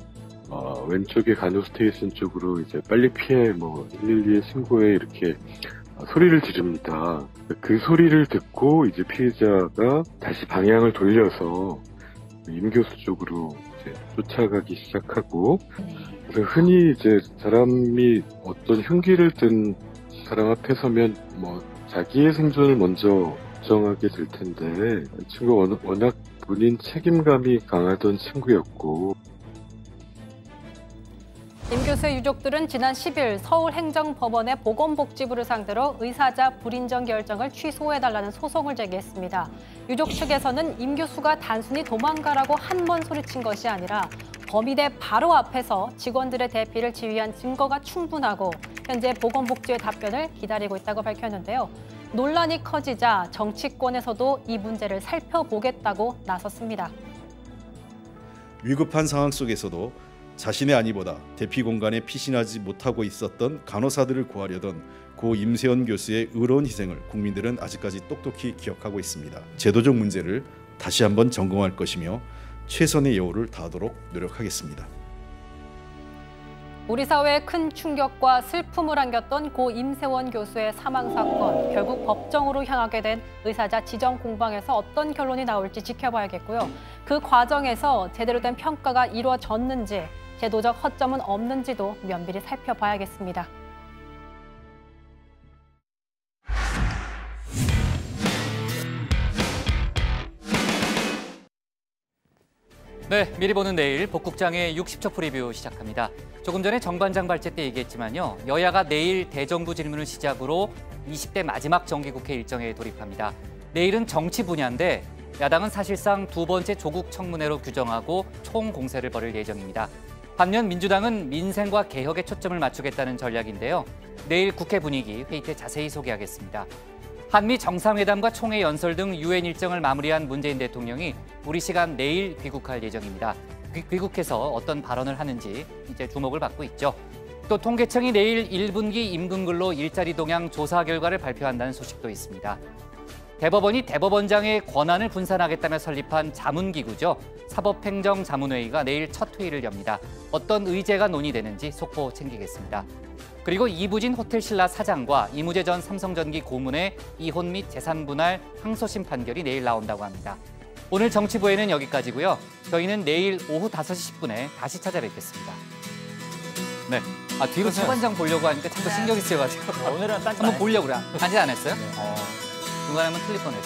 왼쪽에 간호스테이션 쪽으로 이제 빨리 피해 112에 신고해 이렇게 소리를 지릅니다. 그 소리를 듣고 이제 피해자가 다시 방향을 돌려서 임 교수 쪽으로 이제 쫓아가기 시작하고, 그래서 흔히 이제 사람이 어떤 흉기를 든 사람 앞에 서면 자기의 생존을 먼저 걱정하게 될 텐데, 친구가 워낙 본인 책임감이 강하던 친구였고. 임 교수의 유족들은 지난 10일 서울행정법원에 보건복지부를 상대로 의사자 불인정 결정을 취소해달라는 소송을 제기했습니다. 유족 측에서는 임 교수가 단순히 도망가라고 한 번 소리친 것이 아니라 범위대 바로 앞에서 직원들의 대피를 지휘한 증거가 충분하고 현재 보건복지부의 답변을 기다리고 있다고 밝혔는데요. 논란이 커지자 정치권에서도 이 문제를 살펴보겠다고 나섰습니다. 위급한 상황 속에서도 자신의 안위보다 대피 공간에 피신하지 못하고 있었던 간호사들을 구하려던 고 임세원 교수의 의로운 희생을 국민들은 아직까지 똑똑히 기억하고 있습니다. 제도적 문제를 다시 한번 점검할 것이며 최선의 여우를 다하도록 노력하겠습니다. 우리 사회에 큰 충격과 슬픔을 안겼던 고 임세원 교수의 사망 사건, 결국 법정으로 향하게 된 의사자 지정 공방에서 어떤 결론이 나올지 지켜봐야겠고요. 그 과정에서 제대로 된 평가가 이루어졌는지, 제도적 허점은 없는지도 면밀히 살펴봐야겠습니다. 네, 미리 보는 내일 복국장의 60초 프리뷰 시작합니다. 조금 전에 정반장 발제 때 얘기했지만요. 여야가 내일 대정부 질문을 시작으로 20대 마지막 정기국회 일정에 돌입합니다. 내일은 정치 분야인데 야당은 사실상 두 번째 조국 청문회로 규정하고 총공세를 벌일 예정입니다. 반면 민주당은 민생과 개혁에 초점을 맞추겠다는 전략인데요. 내일 국회 분위기 회의 때 자세히 소개하겠습니다. 한미 정상회담과 총회 연설 등 유엔 일정을 마무리한 문재인 대통령이 우리 시간 내일 귀국할 예정입니다. 귀국해서 어떤 발언을 하는지 이제 주목을 받고 있죠. 또 통계청이 내일 1분기 임금근로 일자리 동향 조사 결과를 발표한다는 소식도 있습니다. 대법원이 대법원장의 권한을 분산하겠다며 설립한 자문기구죠. 사법행정자문회의가 내일 첫 회의를 엽니다. 어떤 의제가 논의되는지 속보 챙기겠습니다. 그리고 이부진 호텔신라 사장과 이무재 전 삼성전기 고문의 이혼 및 재산 분할 항소심 판결이 내일 나온다고 합니다. 오늘 정치부에는 여기까지고요. 저희는 내일 오후 5시 10분에 다시 찾아뵙겠습니다. 네. 뒤로 차관장 보려고 하니까 자꾸 신경이 쓰여가지고. 오늘은 딴짓 한번 보려고 그래. 딴짓 안 했어요? 중간에 한번 틀릴 뻔했어요.